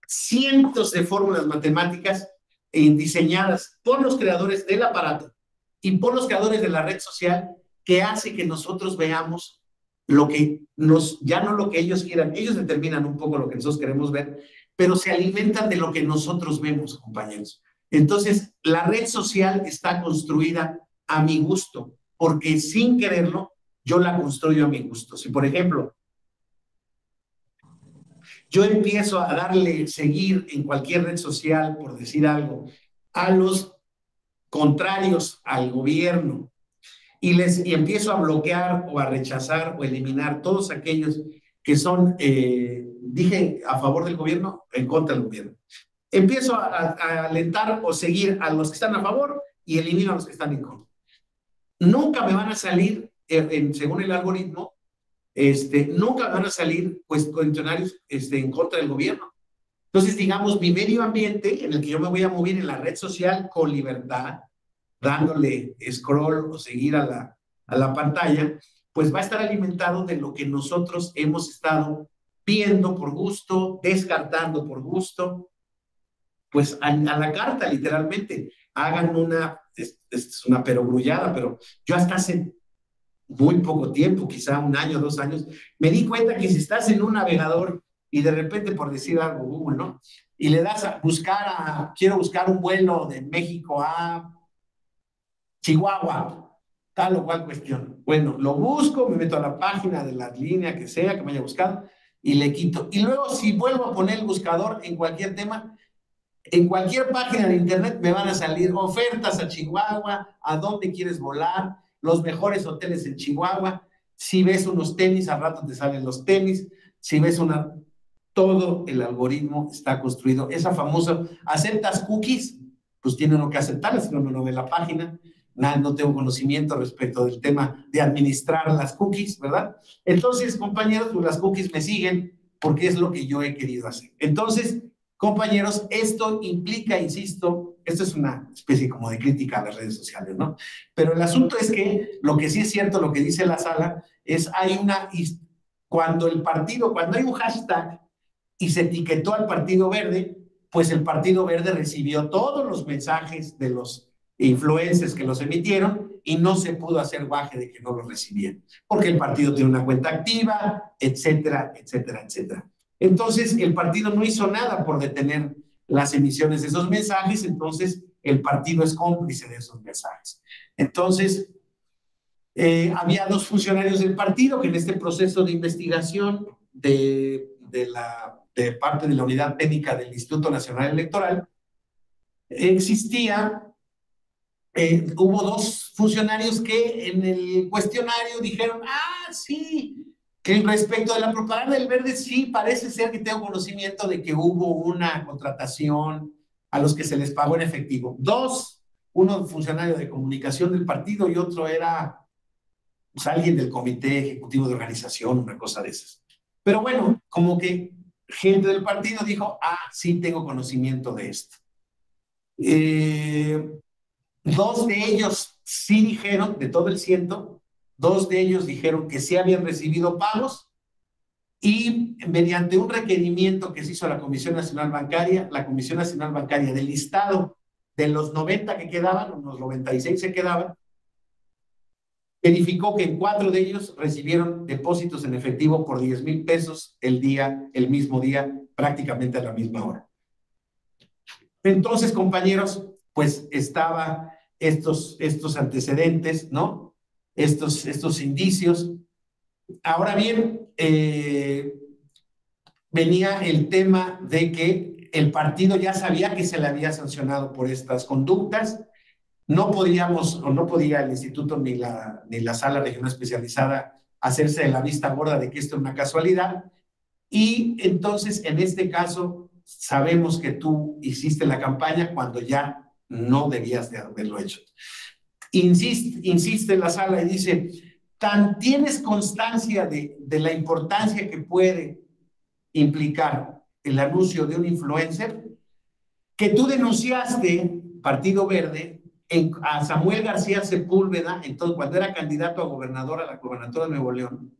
cientos de fórmulas matemáticas diseñadas por los creadores del aparato y por los creadores de la red social que hace que nosotros veamos lo que ya no lo que ellos quieran, ellos determinan un poco lo que nosotros queremos ver, pero se alimentan de lo que nosotros vemos, compañeros. Entonces, la red social está construida a mi gusto, porque sin quererlo, yo la construyo a mi gusto. Si, por ejemplo, yo empiezo a darle seguir en cualquier red social, por decir algo, a los contrarios al gobierno y empiezo a bloquear o a rechazar o eliminar todos aquellos que son, dije, a favor del gobierno, en contra del gobierno. Empiezo a alentar o seguir a los que están a favor y elimino a los que están en contra. Nunca me van a salir, según el algoritmo, nunca van a salir pues funcionarios en contra del gobierno. Entonces, digamos, mi medio ambiente en el que yo me voy a mover en la red social con libertad, dándole scroll o seguir a la pantalla, pues va a estar alimentado de lo que nosotros hemos estado viendo por gusto, descartando por gusto, pues a la carta, literalmente. Hagan es una perogrullada, pero yo hasta hace muy poco tiempo, quizá un año, 2 años, me di cuenta que si estás en un navegador y de repente, por decir algo, Google, ¿no? Y le das a buscar quiero buscar un vuelo de México a Chihuahua, tal o cual cuestión. Bueno, lo busco, me meto a la página de la línea que sea, que me haya buscado, y le quito. Y luego, si vuelvo a poner el buscador en cualquier tema, en cualquier página de internet me van a salir ofertas a Chihuahua, a dónde quieres volar, los mejores hoteles en Chihuahua. Si ves unos tenis, al rato te salen los tenis. Si ves todo el algoritmo está construido. Esa famosa, ¿aceptas cookies? Pues tiene uno que aceptarlas, si no, no ve la página. No tengo conocimiento respecto del tema de administrar las cookies, ¿verdad? Entonces, compañeros, pues las cookies me siguen porque es lo que yo he querido hacer. Entonces, compañeros, esto implica, insisto, esto es una especie como de crítica a las redes sociales, ¿no? Pero el asunto es que lo que sí es cierto, lo que dice la sala, es cuando hay un hashtag y se etiquetó al Partido Verde, pues el Partido Verde recibió todos los mensajes de los influencers que los emitieron y no se pudo hacer guaje de que no los recibieron, porque el partido tiene una cuenta activa, etcétera, etcétera, etcétera. Entonces, el partido no hizo nada por detener las emisiones de esos mensajes, entonces el partido es cómplice de esos mensajes. Entonces, había 2 funcionarios del partido que en este proceso de investigación de parte de la unidad técnica del Instituto Nacional Electoral, hubo 2 funcionarios que en el cuestionario dijeron, sí, que respecto de la propaganda del Verde, sí, parece ser que tengo conocimiento de que hubo una contratación a los que se les pagó en efectivo. 2, uno funcionario de comunicación del partido y otro era pues, alguien del comité ejecutivo de organización, una cosa de esas. Pero bueno, como que gente del partido dijo, sí, tengo conocimiento de esto. 2 de ellos sí dijeron, de todo el 100, 2 de ellos dijeron que sí habían recibido pagos y mediante un requerimiento que se hizo a la Comisión Nacional Bancaria del listado de los 90 que quedaban, unos 96 se quedaban, verificó que 4 de ellos recibieron depósitos en efectivo por 10,000 pesos el mismo día, prácticamente a la misma hora. Entonces, compañeros, pues estaba estos antecedentes, ¿no? Estos indicios. Ahora bien, venía el tema de que el partido ya sabía que se le había sancionado por estas conductas. No podíamos, o no podía el instituto ni la sala regional especializada hacerse de la vista gorda de que esto es una casualidad. Y entonces, en este caso, sabemos que tú hiciste la campaña cuando ya no debías de haberlo hecho. Insiste la sala y dice, tan tienes constancia de la importancia que puede implicar el anuncio de un influencer, que tú denunciaste, Partido Verde, a Samuel García Sepúlveda, entonces cuando era candidato a gobernador a la gobernatura de Nuevo León.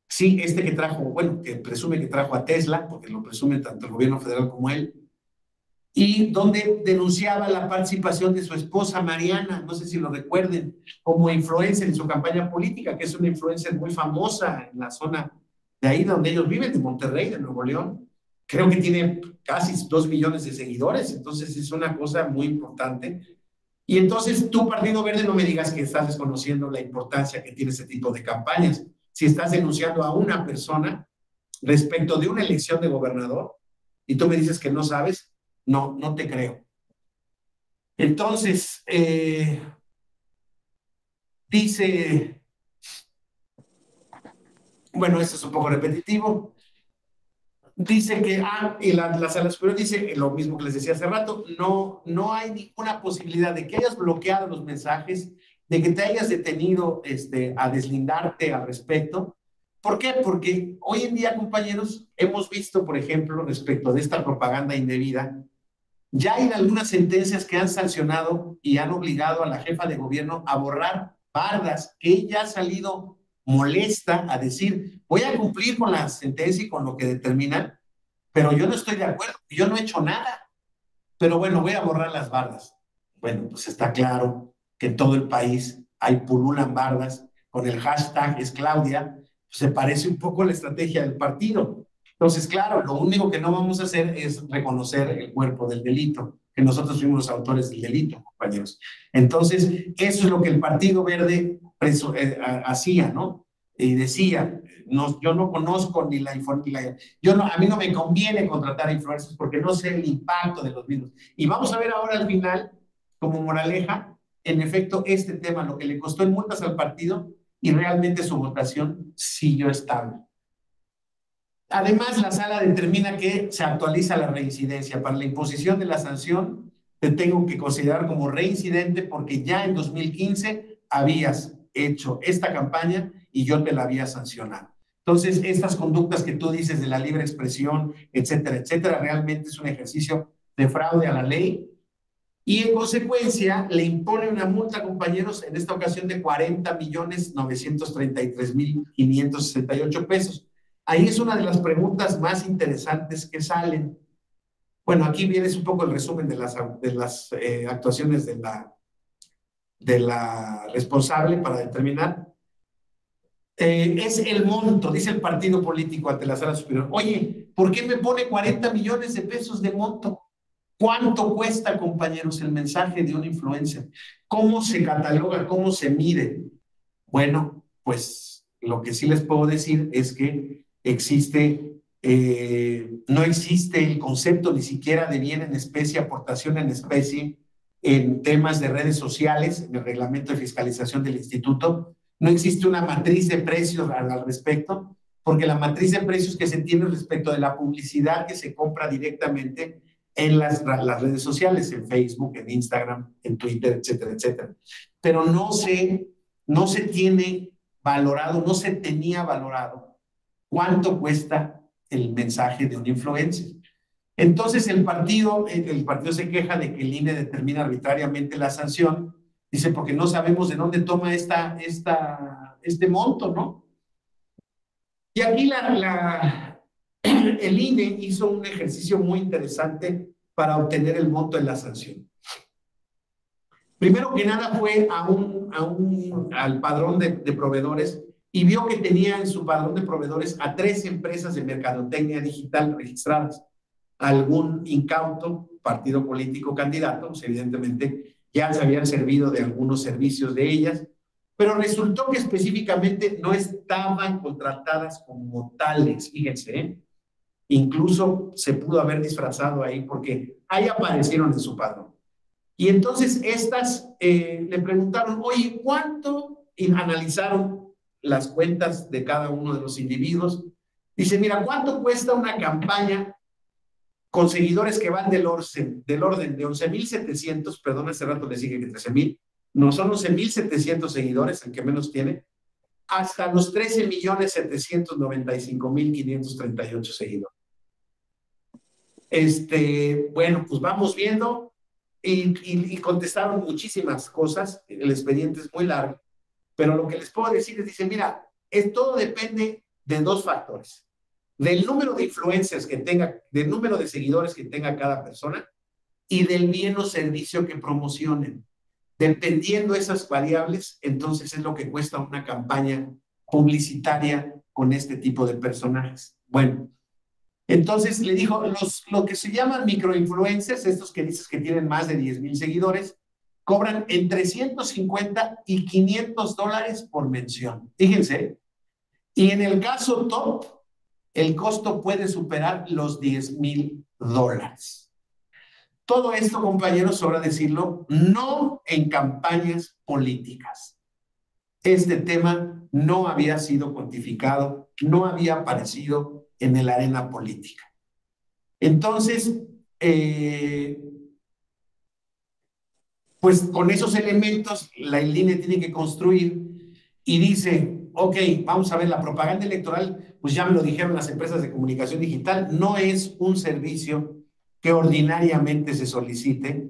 Sí, que trajo, bueno, que presume que trajo a Tesla, porque lo presume tanto el gobierno federal como él, y donde denunciaba la participación de su esposa Mariana, no sé si lo recuerden, como influencer en su campaña política, que es una influencer muy famosa en la zona de ahí donde ellos viven, de Monterrey, de Nuevo León. Creo que tiene casi 2 millones de seguidores, entonces es una cosa muy importante. Y entonces tú, Partido Verde, no me digas que estás desconociendo la importancia que tiene ese tipo de campañas. Si estás denunciando a una persona respecto de una elección de gobernador y tú me dices que no sabes, no te creo. Entonces, dice, bueno, esto es un poco repetitivo, dice que, y la sala superior dice lo mismo que les decía hace rato, no hay ninguna posibilidad de que hayas bloqueado los mensajes, de que te hayas detenido a deslindarte al respecto. ¿Por qué? Porque hoy en día, compañeros, hemos visto, por ejemplo, respecto de esta propaganda indebida, ya hay algunas sentencias que han sancionado y han obligado a la jefa de gobierno a borrar bardas, que ella ha salido molesta a decir, voy a cumplir con la sentencia y con lo que determinan, pero yo no estoy de acuerdo, yo no he hecho nada, pero bueno, voy a borrar las bardas. Bueno, pues está claro que en todo el país hay pululan bardas con el hashtag es Claudia, se parece un poco a la estrategia del partido. Entonces, claro, lo único que no vamos a hacer es reconocer el cuerpo del delito, que nosotros fuimos los autores del delito, compañeros. Entonces, eso es lo que el Partido Verde hacía, ¿no? Y decía, yo no conozco ni la información, a mí no me conviene contratar a influencers porque no sé el impacto de los mismos. Y vamos a ver ahora al final, como moraleja, en efecto, este tema, lo que le costó en multas al partido y realmente su votación siguió estable. Además, la sala determina que se actualiza la reincidencia. Para la imposición de la sanción, te tengo que considerar como reincidente porque ya en 2015 habías hecho esta campaña y yo te la había sancionado. Entonces, estas conductas que tú dices de la libre expresión, etcétera, etcétera, realmente es un ejercicio de fraude a la ley y en consecuencia le impone una multa, compañeros, en esta ocasión de 40,933,568 pesos. Ahí es una de las preguntas más interesantes que salen. Bueno, aquí viene un poco el resumen de las actuaciones de la responsable para determinar. Es el monto, dice el partido político ante la sala superior. Oye, ¿por qué me pone 40 millones de pesos de monto? ¿Cuánto cuesta, compañeros, el mensaje de un influencer? ¿Cómo se cataloga? ¿Cómo se mide? Bueno, pues lo que sí les puedo decir es que no existe el concepto ni siquiera de bien en especie, aportación en especie en temas de redes sociales, en el reglamento de fiscalización del instituto. No existe una matriz de precios al respecto, porque la matriz de precios que se tiene respecto de la publicidad que se compra directamente en las redes sociales, en Facebook, en Instagram, en Twitter, etcétera, etcétera. Pero no se tiene valorado, no se tenía valorado cuánto cuesta el mensaje de un influencer. Entonces el partido se queja de que el INE determina arbitrariamente la sanción, dice porque no sabemos de dónde toma este monto, ¿no? Y aquí el INE hizo un ejercicio muy interesante para obtener el monto de la sanción. Primero que nada fue al padrón de proveedores y vio que tenía en su padrón de proveedores a 3 empresas de mercadotecnia digital registradas. Algún incauto partido político candidato, pues evidentemente ya se habían servido de algunos servicios de ellas, pero resultó que específicamente no estaban contratadas como tales, fíjense, ¿eh? Incluso se pudo haber disfrazado ahí porque ahí aparecieron en su padrón. Y entonces estas le preguntaron, oye, ¿cuánto? Y analizaron las cuentas de cada uno de los individuos. Dice, mira, ¿cuánto cuesta una campaña con seguidores que van del orden de 11,700, perdón, hace rato les dije que 13,000, no, son 11,700 seguidores, el que menos tiene, hasta los 13,795,538 seguidores. Bueno, pues vamos viendo y contestaron muchísimas cosas, el expediente es muy largo, pero lo que les puedo decir es, dice, mira, todo depende de 2 factores, del número de influencers que tenga, del número de seguidores que tenga cada persona y del bien o servicio que promocionen. Dependiendo de esas variables, entonces es lo que cuesta una campaña publicitaria con este tipo de personajes. Bueno, entonces le dijo, lo que se llaman microinfluencers, estos que dices que tienen más de 10,000 seguidores, cobran entre 150 y $500 por mención. Fíjense, y en el caso top, el costo puede superar los $10,000. Todo esto, compañeros, sobra decirlo, no en campañas políticas. Este tema no había sido cuantificado, no había aparecido en la arena política. Entonces, pues con esos elementos, el INE tiene que construir y dice, ok, vamos a ver, la propaganda electoral, pues ya me lo dijeron las empresas de comunicación digital, no es un servicio que ordinariamente se solicite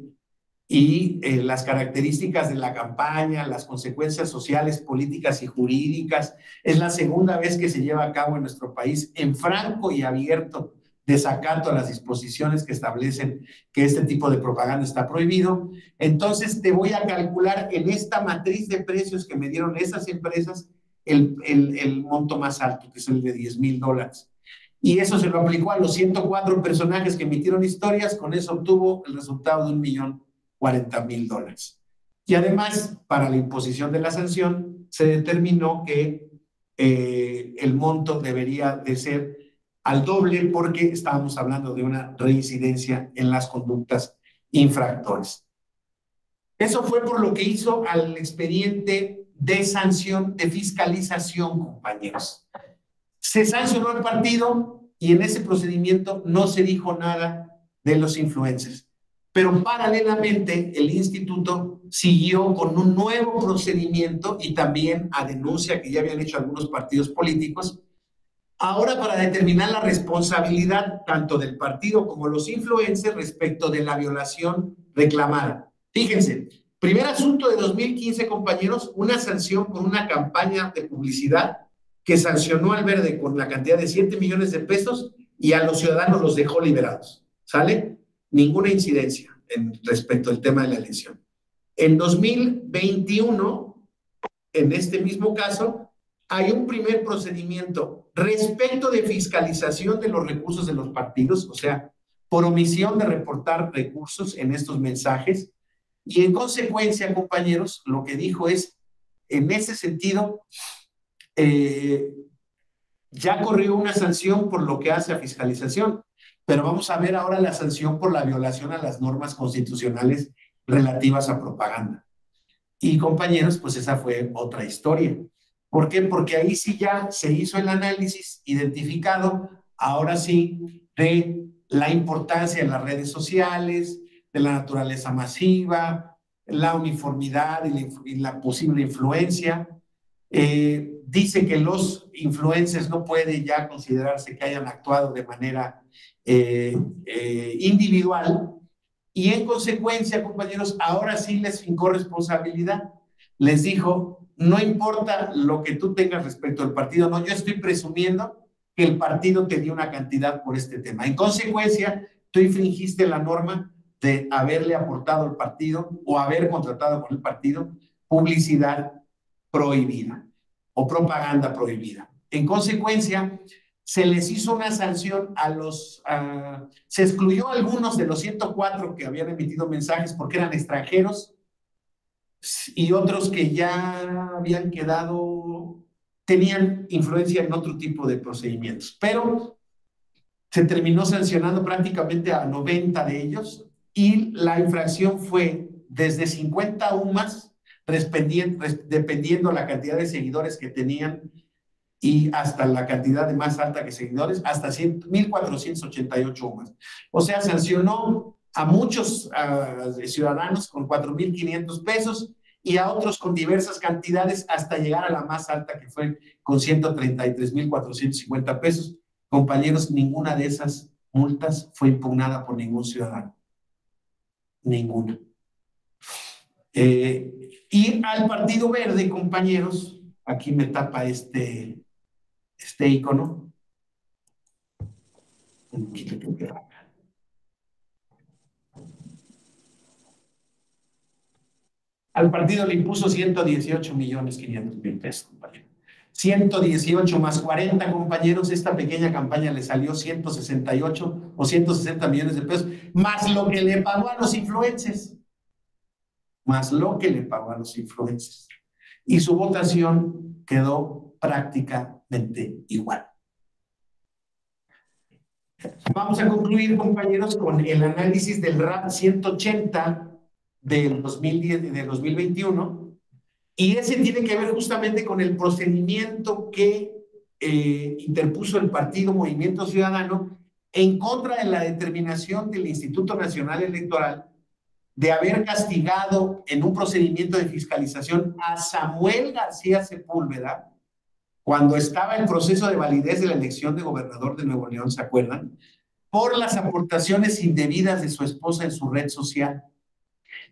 y las características de la campaña, las consecuencias sociales, políticas y jurídicas, es la segunda vez que se lleva a cabo en nuestro país en franco y abierto desacato a las disposiciones que establecen que este tipo de propaganda está prohibido. Entonces te voy a calcular en esta matriz de precios que me dieron esas empresas el monto más alto, que es el de $10,000. Y eso se lo aplicó a los 104 personajes que emitieron historias, con eso obtuvo el resultado de $1,040,000. Y además, para la imposición de la sanción, se determinó que el monto debería de ser al doble porque estábamos hablando de una reincidencia en las conductas infractoras. Eso fue por lo que hizo al expediente de sanción, de fiscalización, compañeros. Se sancionó el partido y en ese procedimiento no se dijo nada de los influencers. Pero paralelamente el instituto siguió con un nuevo procedimiento y también a denuncia que ya habían hecho algunos partidos políticos, ahora para determinar la responsabilidad tanto del partido como los influencers respecto de la violación reclamada. Fíjense, primer asunto de 2015, compañeros, una sanción por una campaña de publicidad que sancionó al Verde con la cantidad de 7 millones de pesos y a los ciudadanos los dejó liberados. ¿Sale? Ninguna incidencia respecto al tema de la elección. En 2021, en este mismo caso, hay un primer procedimiento respecto de fiscalización de los recursos de los partidos, o sea, por omisión de reportar recursos en estos mensajes. Y en consecuencia, compañeros, lo que dijo es, en ese sentido, ya corrió una sanción por lo que hace a fiscalización, pero vamos a ver ahora la sanción por la violación a las normas constitucionales relativas a propaganda. Y compañeros, pues esa fue otra historia. ¿Por qué? Porque ahí sí ya se hizo el análisis identificado, ahora sí, de la importancia de las redes sociales, de la naturaleza masiva, la uniformidad y la posible influencia. Dice que los influencers no puede ya considerarse que hayan actuado de manera individual y en consecuencia, compañeros, ahora sí les fincó responsabilidad. Les dijo, no importa lo que tú tengas respecto al partido, no, yo estoy presumiendo que el partido te dio una cantidad por este tema. En consecuencia, tú infringiste la norma de haberle aportado al partido o haber contratado con el partido publicidad prohibida o propaganda prohibida. En consecuencia, se les hizo una sanción se excluyó a algunos de los 104 que habían emitido mensajes porque eran extranjeros y otros que ya habían tenían influencia en otro tipo de procedimientos. Pero se terminó sancionando prácticamente a 90 de ellos y la infracción fue desde 50 UMAS, dependiendo la cantidad de seguidores que tenían y hasta la cantidad de más alta que seguidores, hasta 1,488 UMAS. O sea, sancionó a muchos ciudadanos con 4,500 pesos y a otros con diversas cantidades hasta llegar a la más alta que fue con 133,450 pesos. Compañeros, ninguna de esas multas fue impugnada por ningún ciudadano. Ninguna. Y al Partido Verde, compañeros, aquí me tapa este icono. Al partido le impuso 118,500,000 pesos, compañeros. 118 más 40, compañeros, esta pequeña campaña le salió 168 o 160 millones de pesos, más lo que le pagó a los influencers. Más lo que le pagó a los influencers. Y su votación quedó prácticamente igual. Vamos a concluir, compañeros, con el análisis del RAP 180 del 2021, y ese tiene que ver justamente con el procedimiento que interpuso el partido Movimiento Ciudadano en contra de la determinación del Instituto Nacional Electoral de haber castigado en un procedimiento de fiscalización a Samuel García Sepúlveda cuando estaba en proceso de validez de la elección de gobernador de Nuevo León, ¿se acuerdan? Por las aportaciones indebidas de su esposa en su red social.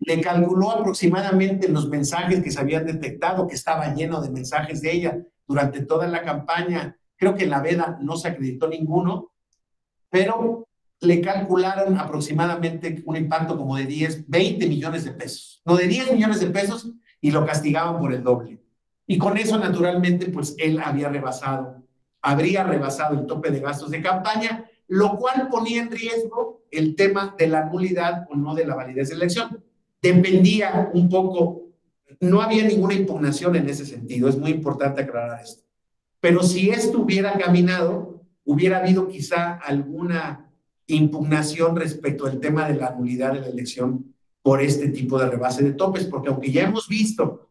Le calculó aproximadamente los mensajes que se habían detectado, que estaba lleno de mensajes de ella durante toda la campaña. Creo que en la veda no se acreditó ninguno, pero le calcularon aproximadamente un impacto como de 20 millones de pesos. No, de 10 millones de pesos, y lo castigaban por el doble. Y con eso, naturalmente, pues él habría rebasado el tope de gastos de campaña, lo cual ponía en riesgo el tema de la nulidad o no de la validez de la elección. Dependía un poco, no había ninguna impugnación en ese sentido, es muy importante aclarar esto. Pero si esto hubiera caminado, hubiera habido quizá alguna impugnación respecto al tema de la nulidad de la elección por este tipo de rebase de topes, porque aunque ya hemos visto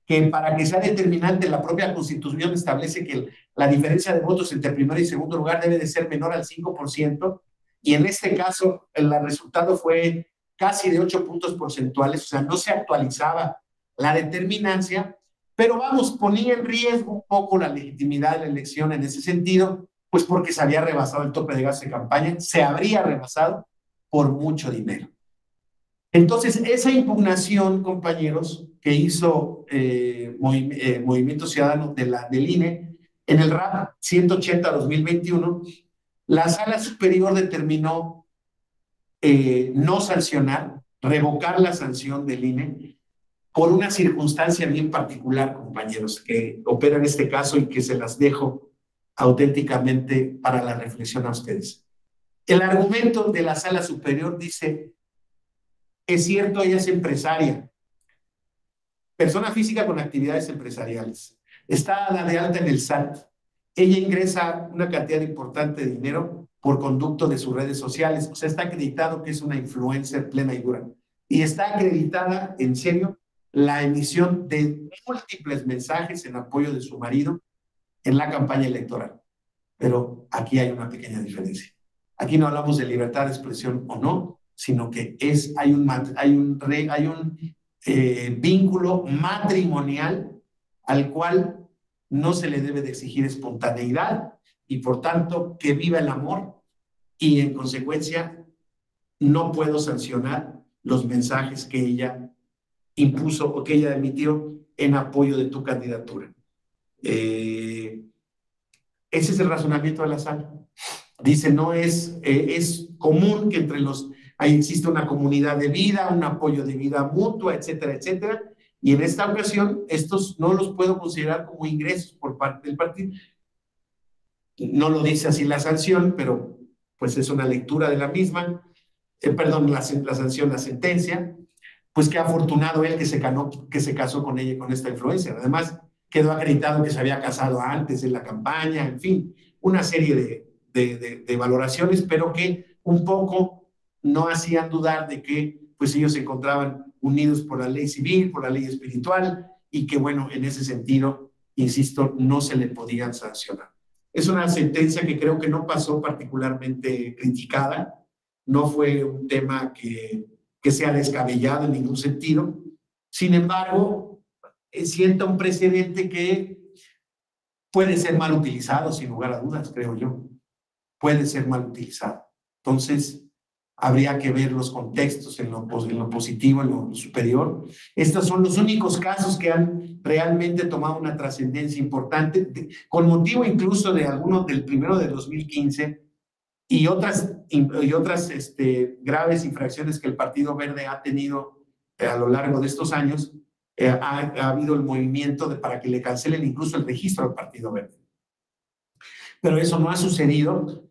que para que sea determinante la propia Constitución establece que la diferencia de votos entre primer y segundo lugar debe de ser menor al 5%, y en este caso el resultado fue casi de 8 puntos porcentuales, o sea, no se actualizaba la determinancia, pero vamos, ponía en riesgo un poco la legitimidad de la elección en ese sentido, pues porque se había rebasado el tope de gasto de campaña, se habría rebasado por mucho dinero. Entonces, esa impugnación, compañeros, que hizo Movimiento Ciudadano del INE, en el RAP 180-2021, la Sala Superior determinó no sancionar, revocar la sanción del INE por una circunstancia bien particular, compañeros, que opera en este caso y que se las dejo auténticamente para la reflexión a ustedes. El argumento de la Sala Superior dice: es cierto, ella es empresaria, persona física con actividades empresariales, está dada de alta en el SAT, ella ingresa una cantidad importante de dinero por conducto de sus redes sociales, o sea, está acreditado que es una influencer plena y dura, y está acreditada, en serio, la emisión de múltiples mensajes en apoyo de su marido en la campaña electoral. Pero aquí hay una pequeña diferencia. Aquí no hablamos de libertad de expresión o no, sino que hay un vínculo matrimonial al cual no se le debe de exigir espontaneidad y, por tanto, que viva el amor, y en consecuencia no puedo sancionar los mensajes que ella impuso o que ella emitió en apoyo de tu candidatura. Ese es el razonamiento de la sala. Dice, no es común que entre los ahí existe una comunidad de vida, un apoyo de vida mutua, etcétera, etcétera. Y en esta ocasión, estos no los puedo considerar como ingresos por parte del partido. No lo dice así la sanción, pero pues es una lectura de la misma. Perdón, la sanción, la sentencia. Pues qué afortunado él que se casó con ella, con esta influencer. Además, quedó acreditado que se había casado antes en la campaña, en fin, una serie de valoraciones, pero que un poco no hacían dudar de que pues ellos se encontraban unidos por la ley civil, por la ley espiritual, y que bueno, en ese sentido, insisto, no se le podían sancionar. Es una sentencia que creo que no pasó particularmente criticada, no fue un tema que sea descabellado en ningún sentido. Sin embargo, sienta un precedente que puede ser mal utilizado, sin lugar a dudas, creo yo. Puede ser mal utilizado. Entonces, habría que ver los contextos en lo positivo, en lo superior. Estos son los únicos casos que han realmente tomado una trascendencia importante, con motivo incluso de algunos del primero de 2015 y otras graves infracciones que el Partido Verde ha tenido a lo largo de estos años. Ha habido el movimiento para que le cancelen incluso el registro al Partido Verde. Pero eso no ha sucedido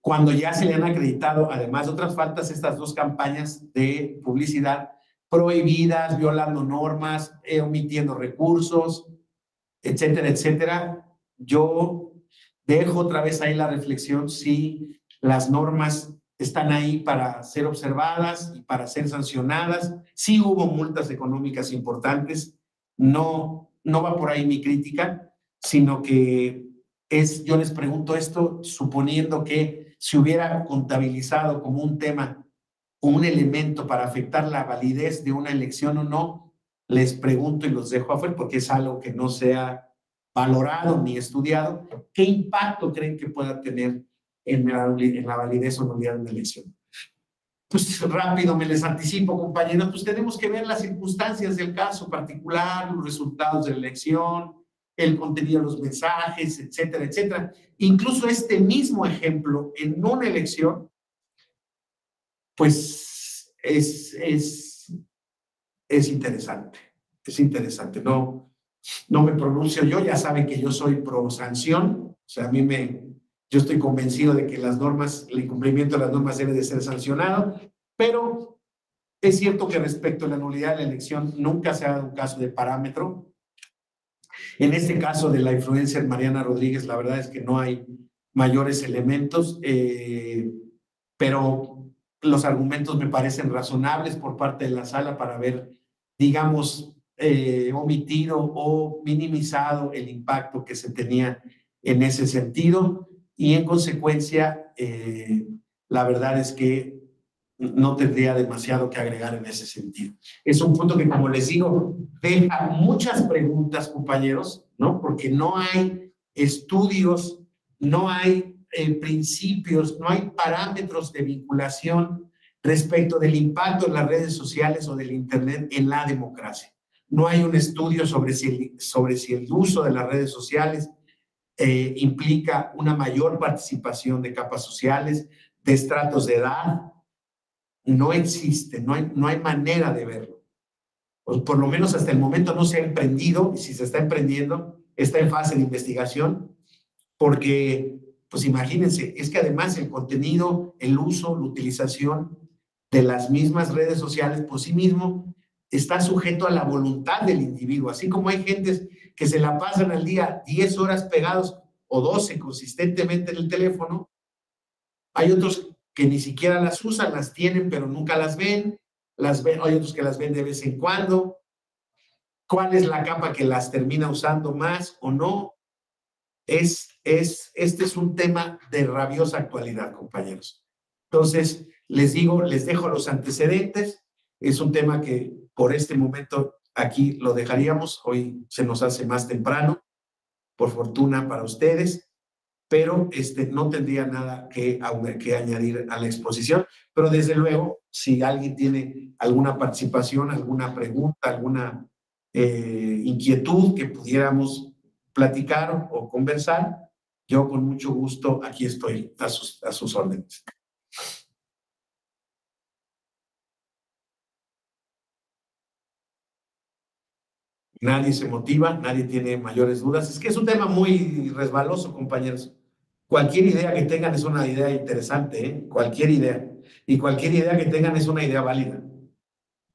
cuando ya se le han acreditado, además de otras faltas, estas dos campañas de publicidad prohibidas, violando normas, omitiendo recursos, etcétera, etcétera. Yo dejo otra vez ahí la reflexión si las normas están ahí para ser observadas y para ser sancionadas. Sí hubo multas económicas importantes, no va por ahí mi crítica, sino que yo les pregunto esto suponiendo que se hubiera contabilizado como un tema o un elemento para afectar la validez de una elección o no, les pregunto y los dejo afuera porque es algo que no se ha valorado ni estudiado. ¿Qué impacto creen que pueda tener en la validez o nulidad de una elección? Pues rápido me les anticipo, compañeros, pues tenemos que ver las circunstancias del caso particular, los resultados de la elección, el contenido de los mensajes, etcétera, etcétera. Incluso este mismo ejemplo en una elección, pues es interesante, es interesante. No me pronuncio yo, ya saben que yo soy pro sanción, o sea, yo estoy convencido de que las normas, el incumplimiento de las normas debe de ser sancionado, pero es cierto que respecto a la nulidad de la elección nunca se ha dado un caso de parámetro. En este caso de la influencer Mariana Rodríguez, la verdad es que no hay mayores elementos, pero los argumentos me parecen razonables por parte de la sala para haber, digamos, omitido o minimizado el impacto que se tenía en ese sentido y en consecuencia, la verdad es que no tendría demasiado que agregar en ese sentido. Es un punto que, como les digo, deja muchas preguntas, compañeros, ¿no? Porque no hay estudios, no hay principios, no hay parámetros de vinculación respecto del impacto de las redes sociales o del Internet en la democracia. No hay un estudio sobre si el uso de las redes sociales implica una mayor participación de capas sociales, de estratos de edad. No existe, no hay manera de verlo. O por lo menos hasta el momento no se ha emprendido, y si se está emprendiendo, está en fase de investigación, porque, pues imagínense, es que además el contenido, el uso, la utilización de las mismas redes sociales por sí mismo está sujeto a la voluntad del individuo, así como hay gentes que se la pasan al día 10 horas pegados o 12 consistentemente en el teléfono, hay otros que ni siquiera las usan, las tienen pero nunca las ven, hay otros que las ven de vez en cuando. ¿Cuál es la capa que las termina usando más o no? Este es un tema de rabiosa actualidad, compañeros. Entonces, les digo, les dejo los antecedentes. Es un tema que por este momento aquí lo dejaríamos. Hoy se nos hace más temprano, por fortuna para ustedes, pero no tendría nada que añadir a la exposición. Pero desde luego, si alguien tiene alguna participación, alguna pregunta, alguna inquietud que pudiéramos platicar o conversar, yo con mucho gusto aquí estoy a sus órdenes. Nadie se motiva, nadie tiene mayores dudas. Es que es un tema muy resbaloso, compañeros. Cualquier idea que tengan es una idea interesante, ¿eh? Cualquier idea. Y cualquier idea que tengan es una idea válida.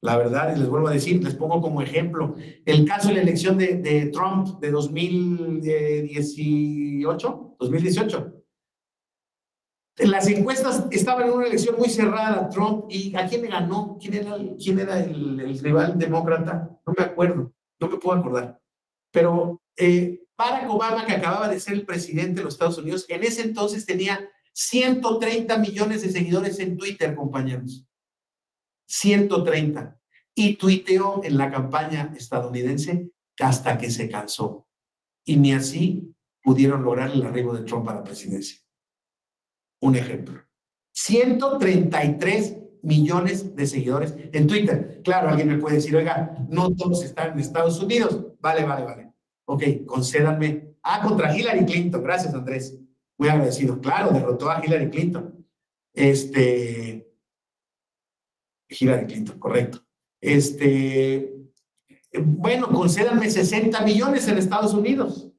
La verdad, y les vuelvo a decir, les pongo como ejemplo el caso de la elección de Trump de 2018. En las encuestas estaban en una elección muy cerrada, Trump, ¿y a quién le ganó? ¿Quién era el rival demócrata? No me acuerdo, no me puedo acordar. Pero Barack Obama, que acababa de ser el presidente de los Estados Unidos, en ese entonces tenía 130 millones de seguidores en Twitter, compañeros. 130. Y tuiteó en la campaña estadounidense hasta que se cansó. Y ni así pudieron lograr el arribo de Trump a la presidencia. Un ejemplo. 133 millones de seguidores en Twitter. Claro, alguien me puede decir, oiga, no todos están en Estados Unidos. Vale. Ok, concédanme. Contra Hillary Clinton. Gracias, Andrés. Muy agradecido. Claro, derrotó a Hillary Clinton. Hillary Clinton, correcto. Bueno, concédanme 60 millones en Estados Unidos,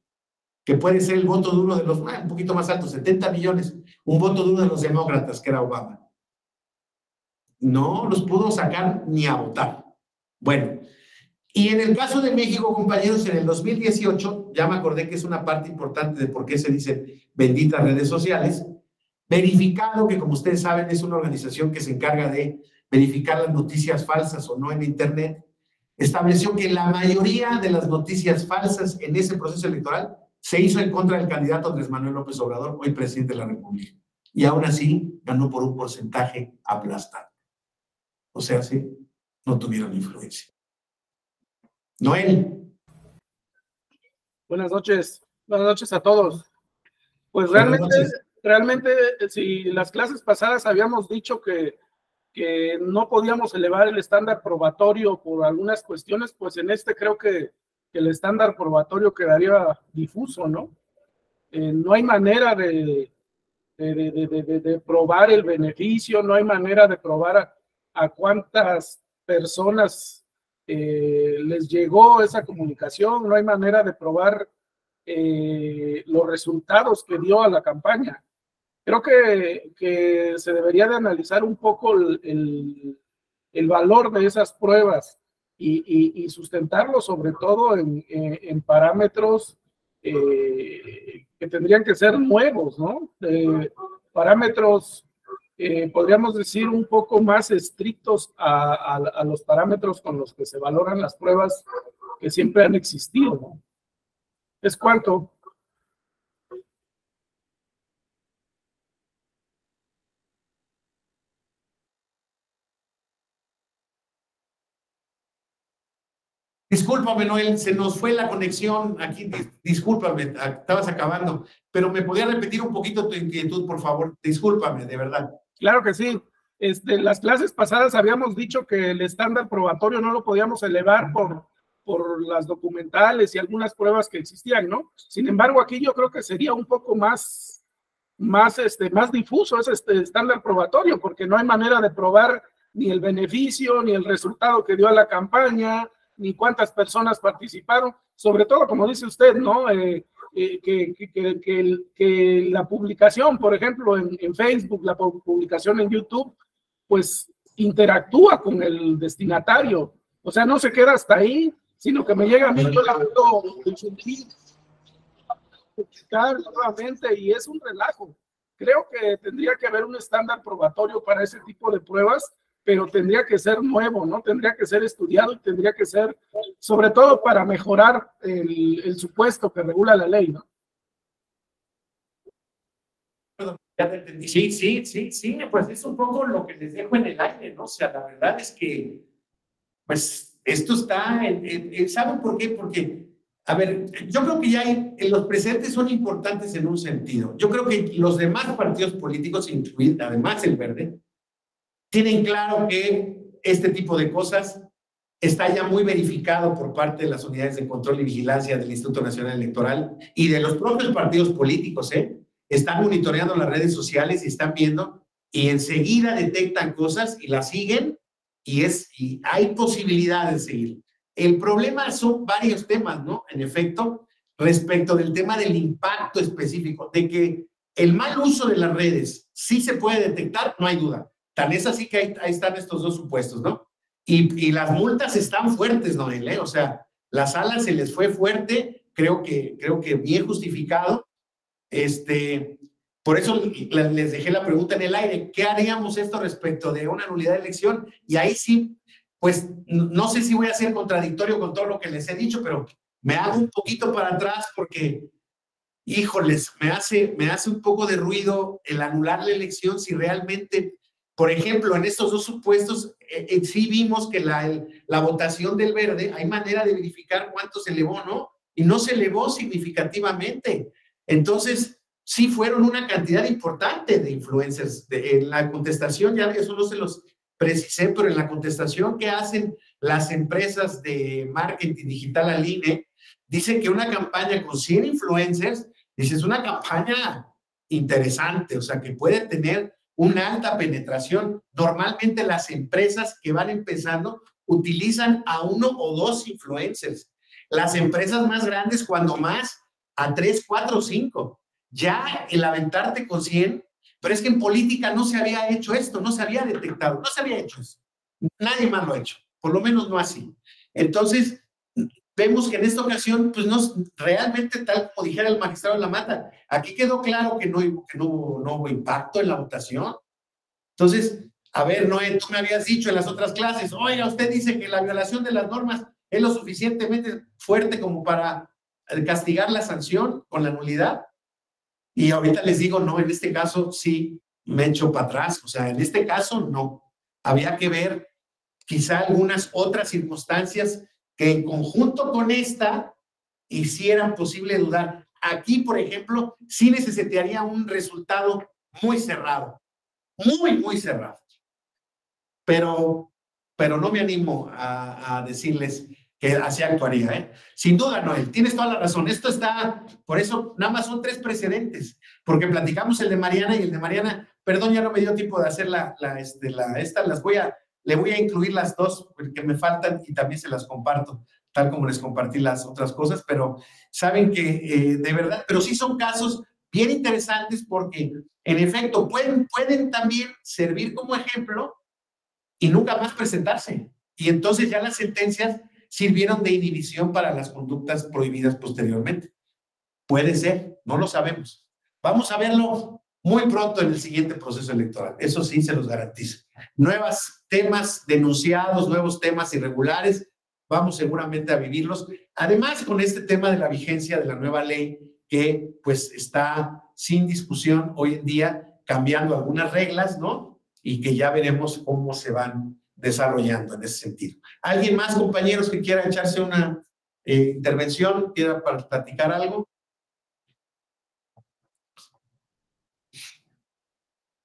que puede ser el voto duro de los, un poquito más alto, 70 millones, un voto duro de los demócratas, que era Obama. No los pudo sacar ni a votar. Bueno, y en el caso de México, compañeros, en el 2018, ya me acordé que es una parte importante de por qué se dicen benditas redes sociales, verificado, que como ustedes saben es una organización que se encarga de verificar las noticias falsas o no en Internet, estableció que la mayoría de las noticias falsas en ese proceso electoral se hizo en contra del candidato Andrés Manuel López Obrador, hoy presidente de la República. Y aún así ganó por un porcentaje aplastante. O sea, sí, no tuvieron influencia. Noel. Buenas noches a todos. Pues realmente, si las clases pasadas habíamos dicho que no podíamos elevar el estándar probatorio por algunas cuestiones, pues en este creo que el estándar probatorio quedaría difuso, ¿no? No hay manera de probar el beneficio, no hay manera de probar a cuántas personas les llegó esa comunicación, no hay manera de probar los resultados que dio a la campaña. Creo que se debería de analizar un poco el valor de esas pruebas y sustentarlo sobre todo en parámetros que tendrían que ser nuevos, ¿no? Parámetros, podríamos decir, un poco más estrictos a los parámetros con los que se valoran las pruebas que siempre han existido, ¿no? ¿Es cuánto? Discúlpame, Noel, se nos fue la conexión aquí. Discúlpame, estabas acabando, pero ¿me podías repetir un poquito tu inquietud, por favor? Discúlpame, de verdad. Claro que sí. Las clases pasadas habíamos dicho que el estándar probatorio no lo podíamos elevar por las documentales y algunas pruebas que existían, ¿no? Sin embargo, aquí yo creo que sería un poco más difuso ese estándar probatorio, porque no hay manera de probar ni el beneficio, ni el resultado que dio a la campaña, ni cuántas personas participaron, sobre todo, como dice usted, ¿no? Que la publicación, por ejemplo, en Facebook, la publicación en YouTube, pues interactúa con el destinatario, o sea, no se queda hasta ahí, sino que me llega a mí, yo la puedo publicar nuevamente y es un relajo. Creo que tendría que haber un estándar probatorio para ese tipo de pruebas, pero tendría que ser nuevo, ¿no? Tendría que ser estudiado y tendría que ser, sobre todo, para mejorar el supuesto que regula la ley, ¿no? Sí, pues es un poco lo que les dejo en el aire, ¿no? O sea, la verdad es que, pues, esto está, ¿saben por qué? Porque, a ver, yo creo que ya los precedentes son importantes en un sentido. Yo creo que los demás partidos políticos, incluidos, además el Verde, tienen claro que este tipo de cosas está ya muy verificado por parte de las unidades de control y vigilancia del Instituto Nacional Electoral y de los propios partidos políticos, Están monitoreando las redes sociales y están viendo y enseguida detectan cosas y las siguen y hay posibilidades de seguir. El problema son varios temas, ¿no? En efecto, respecto del tema del impacto específico, de que el mal uso de las redes sí se puede detectar, no hay duda. Tan es así que ahí están estos dos supuestos, ¿no? Y las multas están fuertes, Noel, ¿eh? O sea, la sala se les fue fuerte, creo que bien justificado. Por eso les dejé la pregunta en el aire, ¿qué haríamos esto respecto de una nulidad de elección? Y ahí sí, pues no sé si voy a ser contradictorio con todo lo que les he dicho, pero me hago un poquito para atrás porque, híjoles, me hace un poco de ruido el anular la elección si realmente, por ejemplo, en estos dos supuestos, sí vimos que la votación del verde, hay manera de verificar cuánto se elevó, ¿no? Y no se elevó significativamente. Entonces, sí fueron una cantidad importante de influencers. En la contestación, ya eso no se los precisé, pero en la contestación que hacen las empresas de marketing digital al INE, dicen que una campaña con 100 influencers, dice, es una campaña interesante, o sea, que puede tener una alta penetración. Normalmente las empresas que van empezando utilizan a 1 o 2 influencers. Las empresas más grandes, cuando más, a 3, 4, 5. Ya el aventarte con 100, pero es que en política no se había hecho esto, no se había detectado, no se había hecho eso. Nadie más lo ha hecho, por lo menos no así. Entonces, vemos que en esta ocasión, pues no, realmente tal como dijera el magistrado de la Mata, aquí quedó claro que no hubo impacto en la votación. Entonces, a ver, Noé, tú me habías dicho en las otras clases, oiga, usted dice que la violación de las normas es lo suficientemente fuerte como para castigar la sanción con la nulidad. Y ahorita les digo, no, en este caso sí me echo para atrás, o sea, en este caso no. Había que ver quizá algunas otras circunstancias que en conjunto con esta hicieran posible dudar. Aquí, por ejemplo, sí necesitaría un resultado muy cerrado, muy cerrado. Pero no me animo a decirles que así actuaría, ¿eh? Sin duda, Noel, tienes toda la razón. Esto está, por eso nada más son 3 precedentes, porque platicamos el de Mariana y el de Mariana, perdón, ya no me dio tiempo de hacer le voy a incluir las 2 que me faltan y también se las comparto, tal como les compartí las otras cosas, pero saben que de verdad, pero sí son casos bien interesantes porque en efecto pueden también servir como ejemplo y nunca más presentarse. Y entonces ya las sentencias sirvieron de inhibición para las conductas prohibidas posteriormente. Puede ser, no lo sabemos. Vamos a verlo muy pronto en el siguiente proceso electoral. Eso sí se los garantizo. Nuevos temas denunciados, nuevos temas irregulares, vamos seguramente a vivirlos. Además, con este tema de la vigencia de la nueva ley que pues está sin discusión hoy en día, cambiando algunas reglas, ¿no? Y que ya veremos cómo se van desarrollando en ese sentido. ¿Alguien más, compañeros, que quiera echarse una intervención, quiera platicar algo?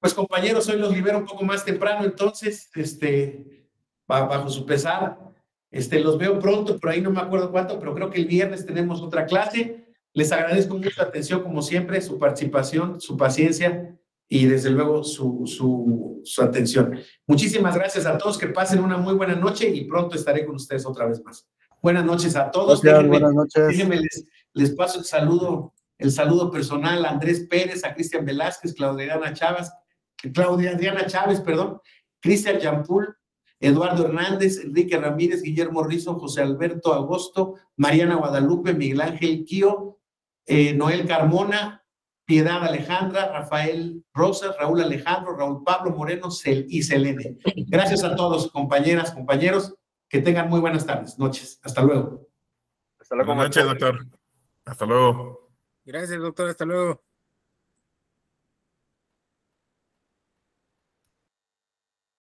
Pues, compañeros, hoy los libero un poco más temprano, entonces, bajo su pesar, los veo pronto, por ahí no me acuerdo cuánto, pero creo que el viernes tenemos otra clase. Les agradezco mucho la atención, como siempre, su participación, su paciencia y desde luego su atención. Muchísimas gracias a todos, que pasen una muy buena noche y pronto estaré con ustedes otra vez más. Buenas noches a todos. Buenas noches. Déjenme les paso el saludo personal a Andrés Pérez, a Cristian Velázquez, Claudia Adriana Chávez, Cristian Yampul, Eduardo Hernández, Enrique Ramírez, Guillermo Rizo, José Alberto Agosto, Mariana Guadalupe, Miguel Ángel Quío, Noel Carmona, Piedad Alejandra, Rafael Rosas, Raúl Alejandro, Raúl Pablo Moreno y Selene. Gracias a todos, compañeras, compañeros, que tengan muy buenas tardes, noches. Hasta luego. Buenas noches, doctor. Hasta luego. Gracias, doctor. Hasta luego.